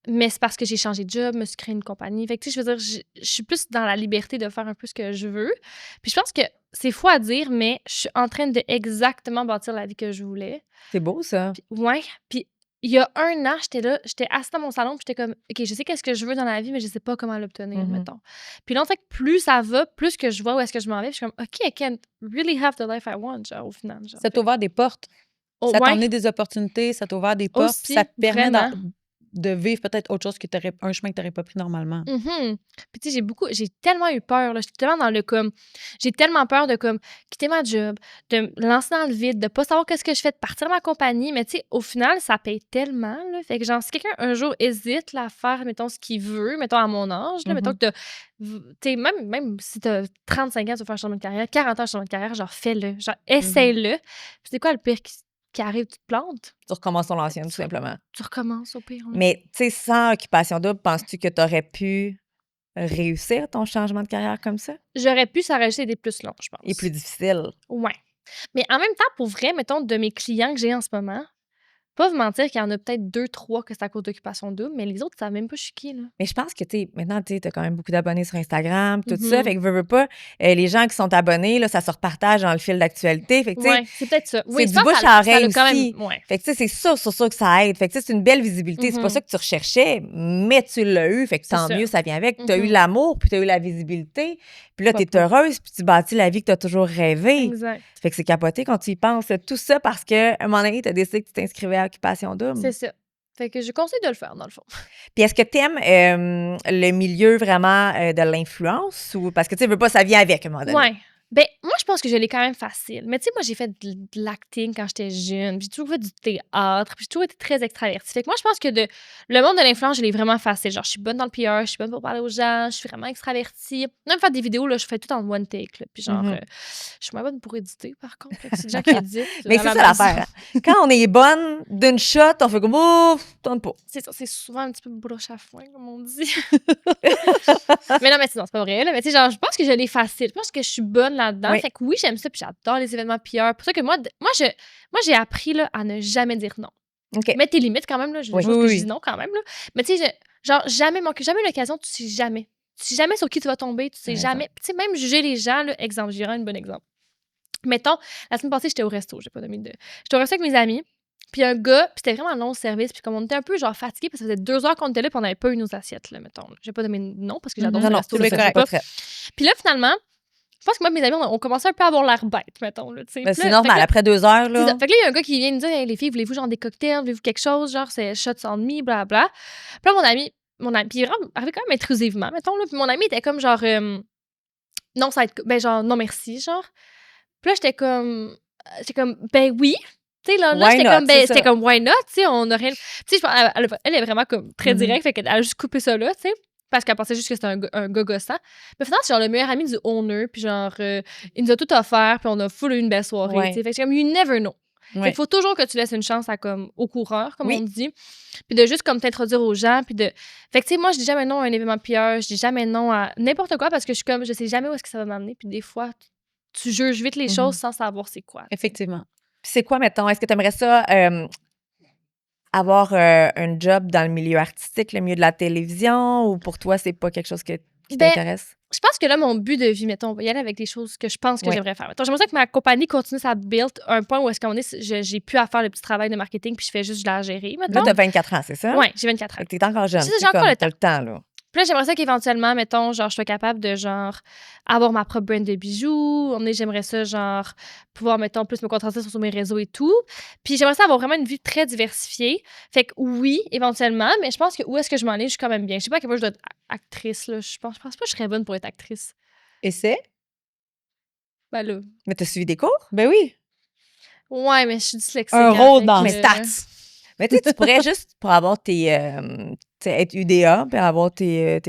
Mais c'est parce que j'ai changé de job, me suis créé une compagnie. Fait que, tu sais, je veux dire, je suis plus dans la liberté de faire un peu ce que je veux. Puis je pense que c'est fou à dire, mais je suis en train de exactement bâtir la vie que je voulais. C'est beau, ça. Puis, ouais. Puis il y a un an, j'étais là, j'étais assise dans mon salon, puis j'étais comme, OK, je sais qu'est-ce que je veux dans la vie, mais je sais pas comment l'obtenir, Mhm. mettons. Puis là, on fait que plus ça va, plus que je vois où est-ce que je m'en vais, puis je suis comme, OK, I can really have the life I want, genre, au final. Genre. Ça t'a ouvert des portes. Oh, Ça t'a ouais. amené des opportunités, ça t'a ouvert des portes. Aussi, puis ça te permet vraiment. de vivre peut-être autre chose que un chemin que tu n'aurais pas pris normalement. Mhm. Puis tu sais, j'ai tellement eu peur, là. J'étais tellement dans le comme, j'ai tellement peur de comme quitter ma job, de me lancer dans le vide, de pas savoir qu'est-ce que je fais, de partir de ma compagnie. Mais tu sais, au final, ça paye tellement, là. Fait que genre, si quelqu'un un jour hésite là, à faire, mettons, ce qu'il veut, mettons, à mon âge, là, mettons que tu sais, même si t'as 35 ans, tu veux faire un changement de carrière, 40 ans, un changement de carrière, genre, fais-le. Genre, essaye-le. Puis c'est quoi le pire qui arrive? Tu te plantes, Tu recommences ton ancienne, tout simplement. tu recommences au pire. là. Mais, tu sais, sans occupation double, penses-tu que tu aurais pu réussir ton changement de carrière comme ça? J'aurais pu, ça aurait juste été plus long, je pense. Et plus difficile. Ouais. Mais en même temps, pour vrai, mettons, de mes clients que j'ai en ce moment, pas vous mentir qu'il y en a peut-être 2, 3 que c'est à cause d'occupation double, mais les autres, ça savent même pas je suis qui, là. Mais je pense que, maintenant, tu as quand même beaucoup d'abonnés sur Instagram, tout ça. Mhm. Fait que, veux pas, les gens qui sont abonnés, là, ça se repartage dans le fil d'actualité. Fait que, tu sais, Ouais, c'est peut-être ça. Oui, c'est je du pense que bouche ça à a oreille quand aussi. même. Ouais. Fait que, tu sais, c'est sûr que ça aide. Fait que, tu sais, c'est une belle visibilité. C'est pas Mhm. ça que tu recherchais, mais tu l'as eu. Fait que C'est tant ça. mieux, ça vient avec. Tu as eu Mhm. l'amour, puis tu as eu la visibilité. Puis là, tu es Pas heureuse, puis tu bâtis la vie que tu as toujours rêvé. Exact. Fait que c'est capoté quand tu y penses. Tout ça parce qu'à un moment donné, tu as décidé que tu t'inscrivais à Occupation Double. C'est ça. Fait que je conseille de le faire, dans le fond. Puis est-ce que tu aimes le milieu vraiment de l'influence ou parce que tu sais, veux pas, ça vient avec à un moment donné. Ouais. Ben, moi, je pense que je l'ai quand même facile. Mais tu sais, moi, j'ai fait de l'acting quand j'étais jeune. Puis j'ai toujours fait du théâtre. Puis j'ai toujours été très extravertie. Fait que moi, je pense que le monde de l'influence, je l'ai vraiment facile. Genre, je suis bonne dans le PR, je suis bonne pour parler aux gens, je suis vraiment extravertie. Même faire des vidéos, là, je fais tout en one take. Là. Puis genre, Mhm. je suis moins bonne pour éditer, par contre. Là. C'est des gens qui éditent. Mais à c'est la ça maison. l'affaire. Hein. Quand on est bonne d'une shot, on fait comme ouf, tente pas. C'est ça, c'est souvent un petit peu broche à foin, comme on dit. Mais non, mais sinon, c'est pas vrai. Là. Mais tu sais, genre, je pense que je l'ai facile. Je pense que je suis bonne là-dedans. Oui. Fait que oui, j'aime ça, puis j'adore les événements PR. Pour ça que moi j'ai appris là, à ne jamais dire non. OK. Mettre tes limites quand même, là. Je Oui. pense que je Oui. dis non quand même, là. Mais tu sais, genre, jamais l'occasion, tu sais jamais. Tu sais jamais sur qui tu vas tomber, tu sais T'as raison. jamais. Tu sais, même juger les gens, là, exemple, je dirais un bon exemple. Mettons, la semaine passée, j'étais au resto, j'ai pas nommé de. J'étais au resto avec mes amis, puis un gars, puis c'était vraiment un long service, puis comme on était un peu genre fatigués, parce que ça faisait 2 heures qu'on était là, puis on n'avait pas eu nos assiettes, là, mettons. J'ai pas nommé de nom parce que j'adore Non, ce non, resto. c'est là, ça, ça, c'est je sais pas pas. très. Puis là, finalement, je pense que moi et mes amis, on commençait un peu à avoir l'air bête, mettons. Là, tu sais. Ben, Puis c'est là, normal. fait que là, Après 2 heures, c'est là. ça. Fait que là, il y a un gars qui vient nous dire hey, les filles, voulez-vous genre des cocktails, voulez-vous quelque chose, genre c'est shots on me, blablabla. Puis là, mon ami, puis il arrivait quand même intrusivement, mettons. Là, puis mon ami était comme genre, non, ça va être. Ben, genre, non, merci, genre. Puis là, j'étais comme, ben oui. Tu sais, là, Why j'étais not, comme, c'est ben, ça. c'était comme, why not, tu sais, on aurait. Tu sais, elle est vraiment comme très Mhm. directe, fait qu'elle a juste coupé ça là, tu sais. Parce qu'elle pensait juste que c'était un gars gossant. Mais finalement, c'est genre le meilleur ami du owner, puis genre, il nous a tout offert, puis on a full eu une belle soirée, Ouais. tu sais. Fait que c'est comme, you never know. Fait Ouais. qu'il faut toujours que tu laisses une chance à comme au coureur, comme Oui. on dit. Puis de juste comme t'introduire aux gens, puis de. Fait que tu sais, moi, je dis jamais non à un événement PR, je dis jamais non à n'importe quoi parce que je suis comme, je sais jamais où est-ce que ça va m'amener. Puis des fois, tu juges vite les Mhm. choses sans savoir c'est quoi. Effectivement. Puis c'est quoi, mettons? Est-ce que tu aimerais ça avoir un job dans le milieu artistique, le milieu de la télévision, ou pour toi, c'est pas quelque chose qui Ben, t'intéresse? Je pense que là, mon but de vie, mettons, on va y aller avec des choses que je pense que Ouais. j'aimerais faire. Mettons, j'aimerais ça que ma compagnie continue sa build à un point où est-ce qu'on est, j'ai pu à faire le petit travail de marketing puis je fais juste de la gérer, Là, mettons. t'as 24 ans, c'est ça? Ouais, j'ai 24 ans. Fait que t'es encore jeune. C'est ça, c'est j'ai encore comme, le t'as le temps, là. Puis là, j'aimerais ça qu'éventuellement, mettons, genre, je sois capable de, genre, avoir ma propre brand de bijoux. J'aimerais ça, genre, pouvoir, mettons, plus me concentrer sur mes réseaux et tout. Puis j'aimerais ça avoir vraiment une vie très diversifiée. Fait que oui, éventuellement, mais je pense que où est-ce que je m'enligne, je suis quand même bien. Je sais pas à quel point je dois être actrice, là. Je pense pas que je serais bonne pour être actrice. Et c'est? Ben là. Mais t'as suivi des cours? Ben oui. Ouais, mais je suis dyslexique. Un hein, rôle fait dans que- Mais stats! Mais tu sais, tu pourrais juste, pour avoir tes... tu sais, être UDA, puis avoir des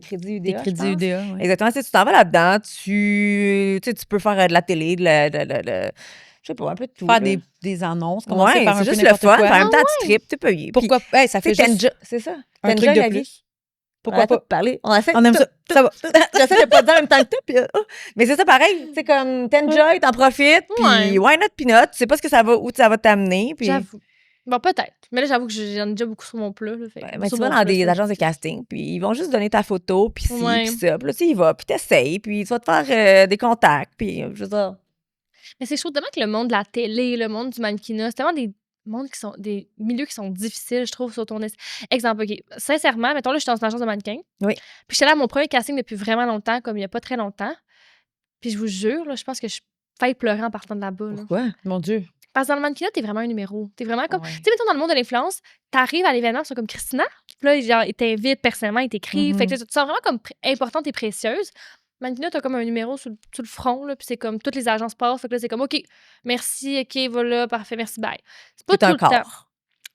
crédits UDA, Des je crédits pense. UDA. Ouais. Exactement. Tu sais, tu t'en vas là-dedans, tu peux faire de la télé, je sais pas, un peu de tout. Faire là. des annonces, commencer Ouais, par un c'est peu juste le n'importe fun, quoi. puis en même temps, tu tripes, t'es payé. Pourquoi? Hey, ça Puis, fait tu sais, juste c'est ça. un truc T'enjoy de la plus. vie. Pourquoi pas? Parler. On essaie On aime ça. Ça va. J'essaie de pas dire en même temps que toi, puis mais c'est ça pareil, tu sais, comme t'enjoy, t'en profites, puis Ouais. why not peanut, tu sais pas où ça va t'amener, puis J'avoue. Bon, peut-être. Mais là, j'avoue que j'en ai déjà beaucoup sur mon plat. Là, fait que- ben, sur tu vas mon dans plat, des ça. agences de casting, puis ils vont juste donner ta photo, puis ci, Ouais. puis ça, puis là, tu y vas, puis t'essayes, puis tu vas te faire des contacts, puis je veux dire... Mais c'est chaud tellement que le monde de la télé, le monde du mannequinat, c'est tellement des milieux qui sont difficiles, je trouve, sur ton exemple. OK, sincèrement, mettons là, je suis dans une agence de mannequin. Oui. Puis j'étais là à mon premier casting depuis vraiment longtemps, comme il n'y a pas très longtemps. Puis je vous jure, là, je pense que je failli pleurer en partant de là-bas. Là. Pourquoi? Mon Dieu. Parce que dans le mannequinat, t'es vraiment un numéro. T'es vraiment comme. Ouais. Tu sais, mettons dans le monde de l'influence, t'arrives à l'événement, ils sont comme Christina. Puis là, genre, ils t'invitent personnellement, ils t'écrivent. Mhm. Fait que tu te sens vraiment comme importante et précieuse. Mannequinat, t'as comme un numéro sur le front, là, puis c'est comme toutes les agences passent. Fait que là, c'est comme OK, merci, OK, voilà, parfait, merci, bye. C'est pas T'es tout un le temps. corps.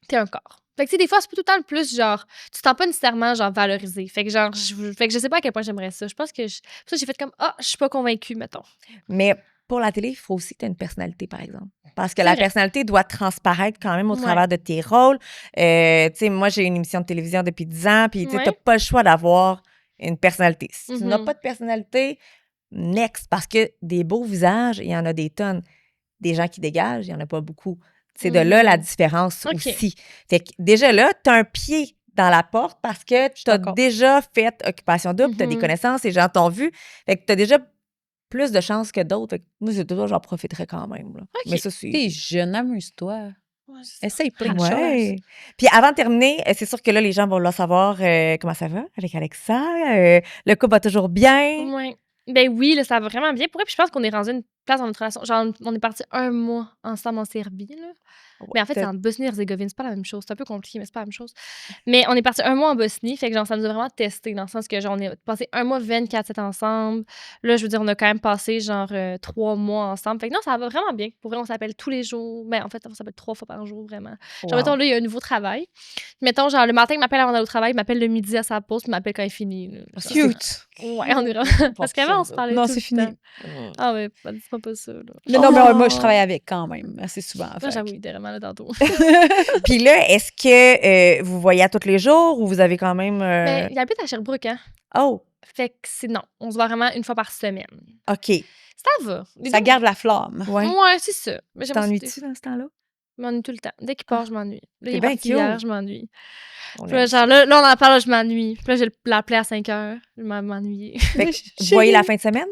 T'es un corps. Fait que, tu sais, des fois, c'est pas tout le temps le plus, genre, tu te sens pas nécessairement, genre, valorisé. Fait que, genre, je sais pas à quel point j'aimerais ça. Je pense que, pour ça, j'ai fait comme, je suis pas convaincue, mettons. Mais pour la télé, il faut aussi que tu aies une personnalité, par exemple. Parce que C'est la vrai. personnalité doit transparaître quand même au Ouais. travers de tes rôles. Tu sais, moi, j'ai une émission de télévision depuis 10 ans, puis tu Ouais. n'as pas le choix d'avoir une personnalité. Si tu n'as Mhm. pas de personnalité, next. Parce que des beaux visages, il y en a des tonnes. Des gens qui dégagent, il n'y en a pas beaucoup. C'est de là la différence OK. aussi. Fait que déjà là, t'as un pied dans la porte parce que tu as d'accord. déjà fait occupation double, tu as des Mhm. connaissances, les gens t'ont vu. Fait que tu as déjà plus de chances que d'autres. Fait que moi, c'est toujours, j'en profiterais quand même. Là. OK. Mais ça, c'est. T'es jeune, amuse-toi. Essaye plein de Ouais. choses. Puis avant de terminer, c'est sûr que là, les gens vont là savoir comment ça va avec Alexa. Le couple va toujours bien. Ouais. Ben oui, là, ça va vraiment bien. Pour vrai, puis je pense qu'on est rendu une place dans notre relation. Genre, on est parti 1 mois ensemble en Serbie, là. Mais en fait, c'est en Bosnie-Herzégovine. C'est pas la même chose. C'est un peu compliqué, mais c'est pas la même chose. Mais on est parti 1 mois en Bosnie. Fait que, genre, ça nous a vraiment testé dans le sens que, genre, on est passé 1 mois 24/7 ensemble. Là, je veux dire, on a quand même passé, genre, 3 mois ensemble. Fait que non, ça va vraiment bien. Pour vrai, on s'appelle tous les jours. Mais en fait, on s'appelle 3 fois par jour, vraiment. Genre, Wow. mettons, là, il y a un nouveau travail. Mettons, genre, le matin, il m'appelle avant d'aller au travail. Il m'appelle le midi à sa pause. Puis il m'appelle quand il finit. Là. Genre, Cute. Ouais, on est vraiment. Parce qu'avant, on se parlait Non, tout c'est le fini. temps. Ah ouais, dis-moi pas ça, là. Mais non, mais Oh. moi, je travaille avec quand même assez souvent. Moi, fait j'avoue, que- il était vraiment là tantôt. Puis là, est-ce que vous voyez à tous les jours ou vous avez quand même. Mais il habite à Sherbrooke, hein? Oh, Fait que c'est non. On se voit vraiment 1 fois par semaine. OK. Ça va. Les Ça deux- garde la flamme. Ouais. Ouais, c'est ça. Mais j'aimerais ça- T'ennuies-tu dans ce temps-là? Je m'ennuie tout le temps. Dès qu'il part, je m'ennuie. Là, il est bien parti hier, cute. je m'ennuie. On Puis là, aime genre, là, on en parle, je m'ennuie. Puis là, j'ai l'appelé à 5 heures. Je m'ennuie. Fait que vous voyez la fin de semaine?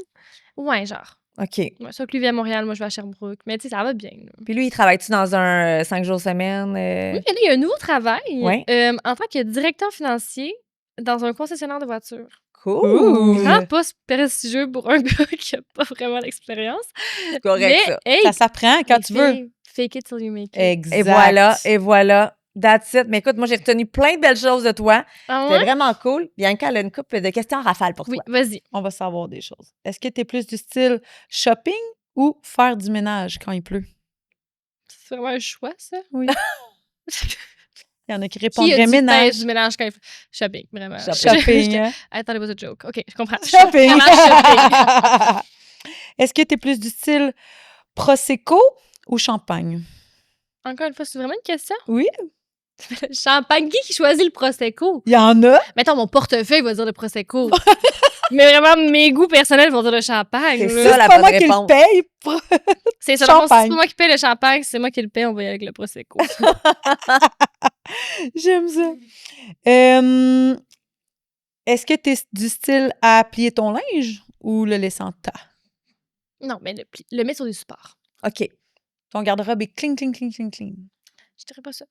Ouais, genre. OK. Ouais, sauf que lui vient à Montréal, moi, je vais à Sherbrooke. Mais tu sais, ça va bien. Là. Puis lui, il travaille-tu dans un 5 jours semaine? Oui, mais là, il y a un nouveau travail Ouais. en tant que directeur financier dans un concessionnaire de voitures. Cool! Vraiment pas prestigieux pour un gars qui a pas vraiment d'expérience. C'est correct, Mais, ça. hey, Ça s'apprend quand les tu veux. filles, fake it till you make it. Exact. Et voilà. That's it. Mais écoute, moi, j'ai retenu plein de belles choses de toi. Ah C'était ouais? vraiment cool. Bianca, elle a une couple de questions en rafale pour Oui, toi. vas-y. On va savoir des choses. Est-ce que tu es plus du style shopping ou faire du ménage quand il pleut? C'est vraiment un choix, ça. Oui. Il y en a qui Qui a répondraient dit ménage. pêche du mélange quand il faut... Shopping, vraiment. Shopping. hein? Attendez, pas de joke. OK, je comprends. Shopping. Vraiment shopping. Est-ce que tu es plus du style Prosecco ou champagne? Encore une fois, c'est vraiment une question? Oui. Champagne, qui choisit le Prosecco? Il y en a. Mettons, mon portefeuille va dire le Prosecco. Mais vraiment, mes goûts personnels vont dire le champagne. C'est là. ça, C'est la pas bonne moi qui réponse. le paye. C'est ça. Dans le fond, si Champagne. c'est pas moi qui paye le champagne, c'est moi qui le paye, on va y aller avec le Prosecco. J'aime ça. Est-ce que tu es du style à plier ton linge ou le laisser en tas? Non, mais le mettre sur du support. OK. Ton garde-robe est clean, clean, clean, clean, clean. Je dirais pas ça.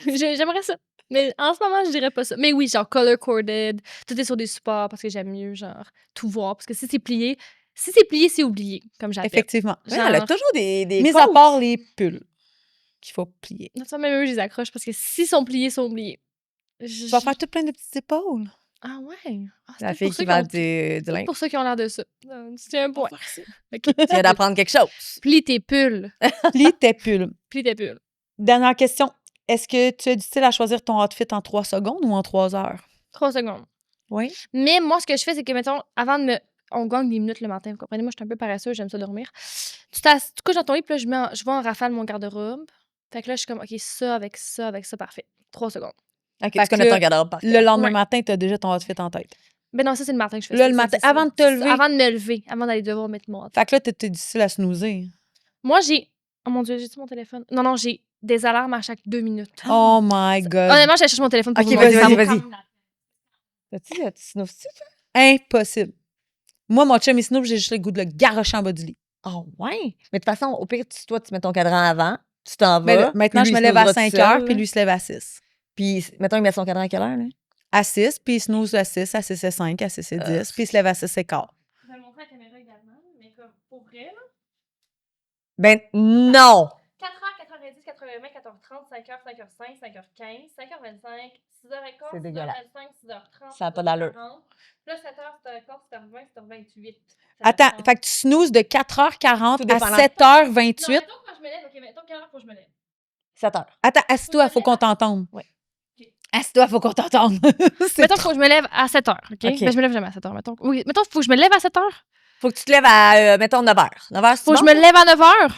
J'aimerais ça. Mais en ce moment, je dirais pas ça. Mais oui, genre color-coded, tout est sur des supports parce que j'aime mieux, genre, tout voir. Parce que si c'est plié, c'est oublié, comme j'appelle. Effectivement. Ouais, elle a Genre, toujours des Mis à quotes. part les pulls qu'il faut plier. non, ça, même eux, je les accroche parce que s'ils sont pliés, ils sont oubliés. Tu vas faire tout plein de petites épaules. Ah ouais? Ah, c'est La peut-être fille pour ceux qui qui ont- vend du c'est linge. pour ceux qui ont l'air de ça. C'est un point. Ok. Tu viens d'apprendre quelque chose. Plie tes pulls. Plie tes pulls. Plie tes pulls. Dernière question. Est-ce que tu es du style à choisir ton outfit en 3 secondes ou en 3 heures? 3 secondes. Oui. Mais moi, ce que je fais, c'est que, mettons, avant de me. On gagne des minutes le matin, vous comprenez? Moi, je suis un peu paresseuse, j'aime ça dormir. Tu couches dans ton lit, puis là, je vais en rafale mon garde-robe. Fait que là, je suis comme, OK, ça, avec ça, parfait. 3 secondes. OK, Fait tu connais que ton garde-robe par Le cœur. lendemain Ouais. matin, tu as déjà ton outfit en tête. Ben non, ça, c'est le matin que je fais Là, ça. le ça, matin, c'est ça. avant de te lever. Avant de me lever, avant d'aller devoir mettre mon outfit. Fait que là, t'es du style à snoozer. Moi, j'ai. Oh mon Dieu, j'ai-tu mon téléphone? Non, j'ai des alarmes à chaque 2 minutes. Oh my God. Honnêtement, j'allais chercher mon téléphone pour Ok, vous vas-y, montrer. vas-y, Ça me vas-y. calme. Tu snoufes-tu, toi? Impossible. Moi, mon chum, il snoop, j'ai juste le goût de le garocher en bas du lit. Oh, ouais. Mais de toute façon, au pire, toi, tu mets ton cadran avant, tu t'en vas. Mais là, maintenant, puis je lui, me il lève à snoozera 5 tout seul, heures, là. puis lui, il se lève à 6. Puis, mettons, il met son cadran à quelle heure, là? À 6, puis il snooze à 6, à 6 et 5, à 6 et 10, puis il se lève à 6 et quart. Je vais le montrer à la caméra également, mais comme pour vrai, là. Ben, non! 4h, 4h10, 4h20, 4h30, 5h, 5h05, 5h15, 5h25, 6h15, C'est dégueulasse. 6h25, 6h30. Ça a pas d'allure. 6h40. Là, 7h, 7h15, 7h20, 7h28. Attends, fait que tu snoozes de 4h40 Tout à dépendant. 7h28. Non, mettons quand je me lève, OK, mettons quelle heure faut que je me lève? 7 heures. Attends, assis-toi, il faut qu'on t'entende. Ouais. OK. Assis-toi, il faut qu'on t'entende. C'est Mettons qu'il faut que je me lève à 7h, OK? OK. Ben, je me lève jamais à 7h, mettons. Oui, mettons qu'il faut que je me lève à 7h. Faut que tu te lèves à, mettons, 9 heures. 9 heures, c'est Faut que je bon? me lève à 9h.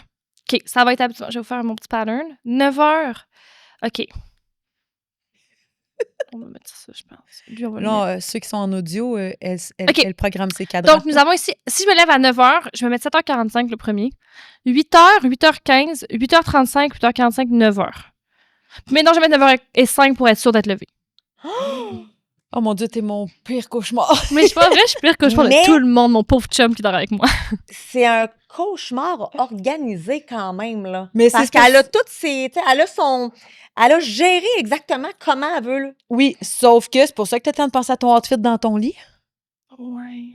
OK, ça va être habituel. Je vais vous faire mon petit pattern. 9h. OK. On va mettre ça, je pense. Lui, on va le mettre. Là, ceux qui sont en audio, elle OK. elle programme ses cadrans. Donc, nous avons ici, si je me lève à 9h, je vais mettre 7h45 le premier. 8h, 8h15, 8h35, 8h45, 9h. Mais non, je vais mettre 9h05 pour être sûre d'être levée. Oh mon Dieu, t'es mon pire cauchemar. Mais je suis pas vrai, je suis pire que je parle Mais- de tout le monde, mon pauvre chum qui dort avec moi. C'est un cauchemar organisé quand même, là. Mais Parce c'est pour- qu'elle a toutes ses... tu sais, elle a géré exactement comment elle veut, là. Oui, sauf que c'est pour ça que t'as le temps de penser à ton outfit dans ton lit. Ouais.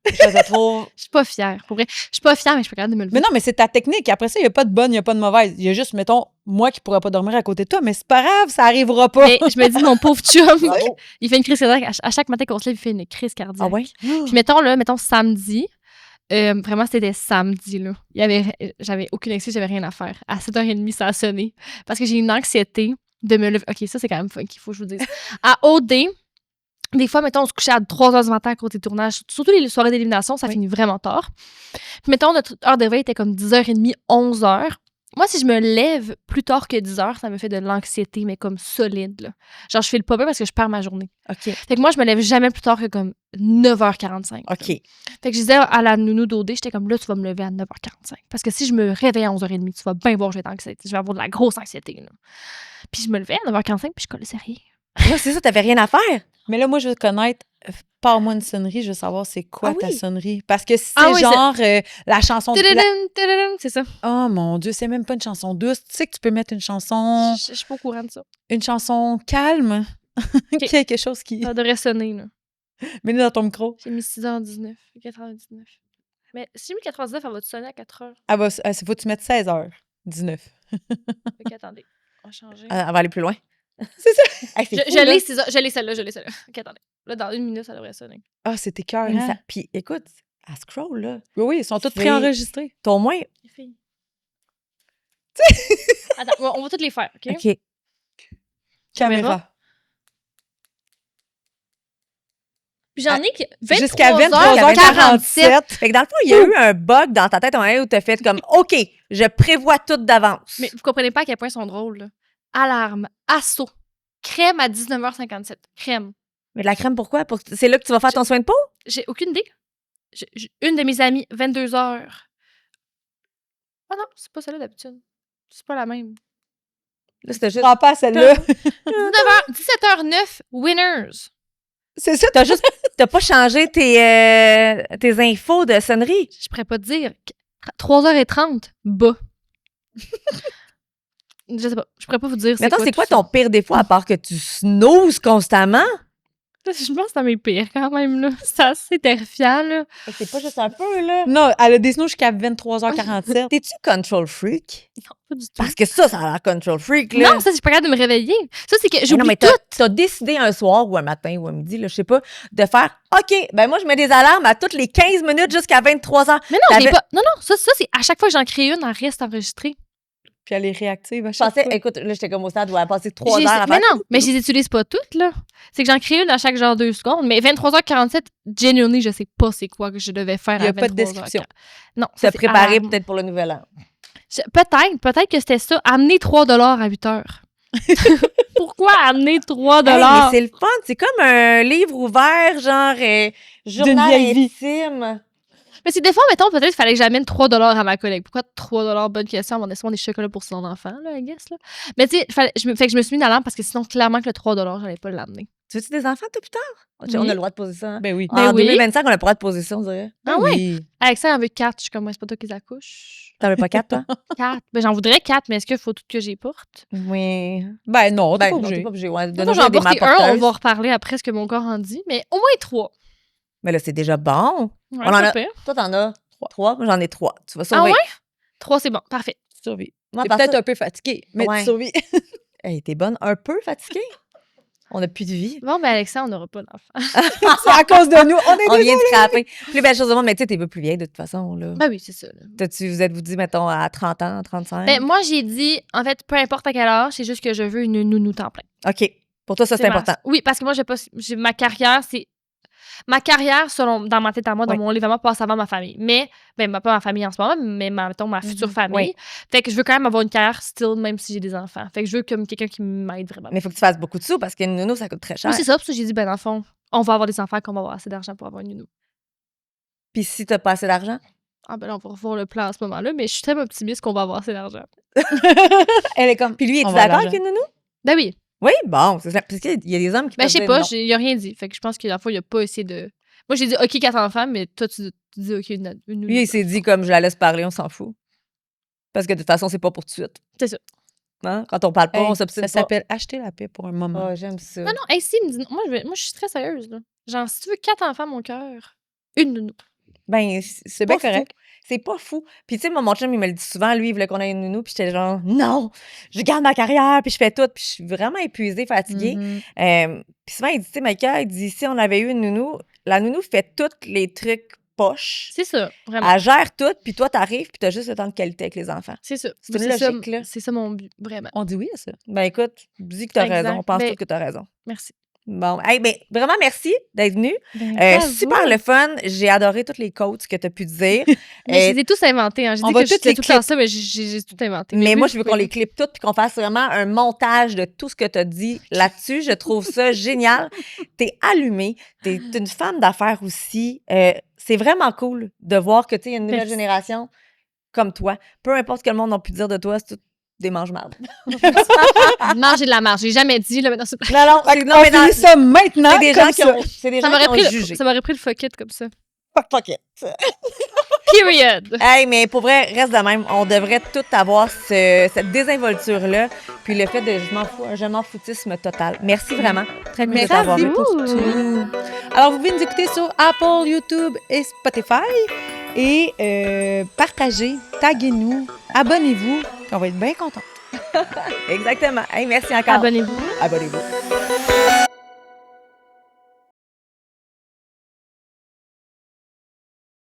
Je te trouve... Je suis pas fière, pour vrai. Je suis pas fière, mais je suis pas capable de me lever. Mais non, mais c'est ta technique. Après ça, il n'y a pas de bonne, il n'y a pas de mauvaise. Il y a juste, mettons, moi qui ne pourrais pas dormir à côté de toi, mais c'est pas grave, ça arrivera pas. Mais je me dis, mon pauvre chum, Oh. il fait une crise cardiaque. À chaque matin qu'on se lève, il fait une crise cardiaque. Ah ouais? Puis mettons samedi. Vraiment, c'était samedi, là. J'avais aucune excuse, j'avais rien à faire. À 7h30, ça a sonné. Parce que j'ai une anxiété de me lever. OK, ça, c'est quand même funky, il faut que je vous dise. À OD, des fois, mettons, on se couchait à 3h du matin à côté des tournages. Surtout les soirées d'élimination, ça finit vraiment tard. Puis mettons, notre heure de veille était comme 10h30, 11h. Moi, si je me lève plus tard que 10h, ça me fait de l'anxiété, mais comme solide, là. Genre, je fais le pas bien parce que je perds ma journée. OK. Fait que moi, je me lève jamais plus tard que comme 9h45. OK. Fait que je disais à la nounou d'OD, j'étais comme là, tu vas me lever à 9h45. Parce que si je me réveille à 11h30, tu vas bien voir, je vais avoir de la grosse anxiété. Là. Puis je me levais à 9h45, puis je connaissais rien. Là, c'est ça, t'avais rien à faire. Mais là, moi, je veux te connaître. Parle-moi une sonnerie, je veux savoir c'est quoi Ah ta oui? sonnerie. Parce que si c'est Ah oui, genre la chanson... Tududun, tududun, c'est ça. Oh mon Dieu, c'est même pas une chanson douce. Tu sais que tu peux mettre une chanson Je suis pas au courant de ça. calme. Quelque chose qui... Ça devrait sonner, là. Mets-le dans ton micro. J'ai mis 6h19, 4h19. Mais si j'ai mis 4h19, elle va te sonner à 4h. Faut que tu mettes 16h19. Fait qu'attendez, on va changer. Elle va aller plus loin. C'est ça. Hey, c'est fou, Je là. l'ai, je l'ai celle-là. OK, attendez. Là, dans 1 minute, ça devrait sonner. Ah, c'était cœur, Mais hein? ça- Puis écoute, elle scroll, là. Oui, oui, ils sont tous C'est- préenregistrés. T'as au moins... Les filles. Attends, on va toutes les faire, OK? OK. Caméra. Puis j'en ai que Jusqu'à 23h47. 23h47. Fait que dans le fond, il y a eu un bug dans ta tête un moment où t'as fait comme, OK, je prévois tout d'avance. Mais vous comprenez pas à quel point ils sont drôles, là. Alarme, assaut, crème à 19h57. Crème. Mais de la crème, pourquoi? C'est là que tu vas faire ton soin de peau? J'ai aucune idée. Une de mes amies, 22h. Ah non, c'est pas celle-là d'habitude. C'est pas la même. Là, c'était Je juste... prends pas à celle-là. 17h09, winners. C'est ça. T'as pas changé tes infos de sonnerie? Je pourrais pas te dire. 3h30, bas. Je sais pas. Je pourrais pas vous dire. Mais attends, c'est quoi tout ton pire défaut à part que tu snoozes constamment? ça. Je pense que c'est mes pires quand même, là. C'est assez terrifiant, là. C'est pas juste un peu, là. Non, elle a des snows jusqu'à 23h47. T'es-tu control freak? Pas du tout. Parce que ça a l'air control freak, là. Non, ça, c'est pas capable de me réveiller. Ça, c'est que Mais non, j'oublie mais tout. t'as décidé un soir ou un matin ou un midi, là, je sais pas, de faire OK, ben moi, je mets des alarmes à toutes les 15 minutes jusqu'à 23h. Mais non, j'ai T'avais- pas. Non, ça, c'est à chaque fois que j'en crée une, elle reste enregistrée. Puis elle est réactive à Je chaque pensais, fois. écoute, là, j'étais comme au stade où elle a passé 3 heures à Mais faire. non, mais je les utilise pas toutes, là. C'est que j'en crée une à chaque genre 2 secondes. Mais 23h47, genuinely, je sais pas c'est quoi que je devais faire Il y a à pas de 23h40. description. Non, Se ça, c'est préparer alarme. peut-être pour le nouvel an. Peut-être que c'était ça. Amener 3 à 8 heures. Pourquoi amener 3 Hey, mais c'est le fun, c'est comme un livre ouvert, genre journal vieille vie. intime. Mais c'est des fois, mettons, peut-être qu'il fallait que j'amène 3 à ma collègue. Pourquoi 3 bonne question? On a souvent des chocolats pour son enfant, là, I guess, là. Mais tu sais, fait que je me suis mis une alarme parce que sinon, clairement que le 3 j'allais pas l'amener. Tu veux-tu des enfants, toi, plus tard? Oui. On a le droit de poser ça. Hein? Ben oui. Ben En oui. 2025, on a le droit de poser ça, on dirait. Ah oui. oui? Alexa, elle en veut 4. Je suis comme, ouais, c'est pas toi qui les accouches. T'en veux pas 4, toi? 4. Ben, j'en voudrais 4, mais est-ce qu'il faut tout que j'y porte? Oui. Ben non, t'es Ben, pas non, t'es obligé. pas obligé. Ouais, de Non, nos j'en jours, il y a porté des mères un, on porteuses. va reparler après ce que mon corps en dit, mais au moins 3. Mais là, c'est déjà bon. Ouais, On en pas a- pire. Toi, t'en as 3. Moi, j'en ai 3. Tu vas Ah sauver. ouais? 3, c'est bon. Parfait. Tu survis. Moi, T'es par peut-être ça- un peu fatigué, mais Ouais. tu survis. Hey, t'es bonne. Un peu fatiguée? On n'a plus de vie. Bon, ben, Alexa, on n'aura pas d'enfant. C'est à cause de nous. On est On désolé. vient de frapper. Plus belle chose au monde, mais tu sais, t'es pas plus vieille de toute façon. Là. Ben oui, c'est ça, là. Vous êtes-vous dit, mettons, à 30 ans, 35? Ben, moi, j'ai dit, en fait, peu importe à quel âge, c'est juste que je veux une nounou temps plein. OK. Pour toi, ça, c'est ma- important. Oui, parce que moi, ma carrière, c'est. ma carrière, dans ma tête à moi, dans Ouais. mon livre à moi, passe avant ma famille. Mais, pas ma famille en ce moment, mais mettons ma future famille. Oui. Fait que je veux quand même avoir une carrière still, même si j'ai des enfants. Fait que je veux comme quelqu'un qui m'aide vraiment. Mais il faut que tu fasses beaucoup de sous parce qu'une nounou, ça coûte très cher. Oui, c'est ça. Pour ça, j'ai dit, dans le fond, on va avoir des enfants qu'on va avoir assez d'argent pour avoir une nounou. Puis si t'as pas assez d'argent, Ah ben là, on va revoir le plan à ce moment-là, mais je suis très optimiste qu'on va avoir assez d'argent. Elle est comme. puis lui, es-tu On va d'accord l'argent. avec une nounou? Ben oui. Oui, bon, c'est ça. Parce qu'il y a des hommes qui Ben peuvent je sais dire pas, non. il a rien dit. Fait que je pense que la fois, il a pas essayé de... Moi, j'ai dit, OK, 4 enfants, mais toi, tu dis, OK, une nounou. Lui, il s'est dit comme je la laisse parler, on s'en fout. Parce que de toute façon, c'est pas pour tout de suite. C'est ça. Hein? Quand on parle pas, Hey, on s'obstine ça pas. s'appelle acheter la paix pour un moment. Oh, j'aime ça. Non, non, hey, si, il me dit, moi, je suis très sérieuse, là. Genre, si tu veux 4 enfants, mon cœur, une nounou. Ben, C'est pas bien correct. fou. C'est pas fou. Puis, tu sais, moi, mon chum, il me le dit souvent. Lui, il voulait qu'on ait une nounou. Puis, j'étais genre, non, je garde ma carrière. Puis, je fais tout. Puis, je suis vraiment épuisée, fatiguée. Mhm. Puis, souvent, il dit, tu sais, Maïka, il dit, si on avait eu une nounou, la nounou fait tous les trucs poches. C'est ça, vraiment. Elle gère tout. Puis, toi, t'arrives. Puis, t'as juste le temps de qualité avec les enfants. C'est ça. C'est une Moi, ça, logique, là. C'est ça mon but, vraiment. On dit oui à ça. Ben, écoute, dis que t'as Exact. raison. On pense Ben, tous que t'as raison. Merci. Bon, hey, ben, vraiment, merci d'être venu. Ben, à Super vous. le fun. J'ai adoré toutes les quotes que tu as pu dire. Mais je les ai tous inventés. Hein. J'ai on dit va que toutes j'étais les tout le temps ça, mais j'ai tout inventé. Mais oui, moi, vous je veux pouvez qu'on les clippe toutes puis qu'on fasse vraiment un montage de tout ce que tu as dit là-dessus. Je trouve ça génial. T'es allumée. T'es une femme d'affaires aussi. C'est vraiment cool de voir que tu y a une nouvelle Merci. génération comme toi. Peu importe ce que le monde a pu dire de toi, c'est tout des mange-marde. Manger de la marge. J'ai jamais dit, là, maintenant, Non, non, non, On mais non, finit ça maintenant. c'est des comme gens qui ça. ont, c'est des ça gens m'aurait qui ont pris, jugé. ça m'aurait pris le fuck it comme ça. Fuck it. Period. Hey, mais pour vrai, reste de même. On devrait tout avoir cette désinvolture-là. Puis le fait de je m'en foutisme total. Merci vraiment. Très cool de t'avoir Merci eu. pour tout. Alors, vous pouvez nous écouter sur Apple, YouTube et Spotify. Et partagez, taguez-nous, abonnez-vous, puis on va être bien contents. Exactement. Hey, merci encore. Abonnez-vous. Abonnez-vous.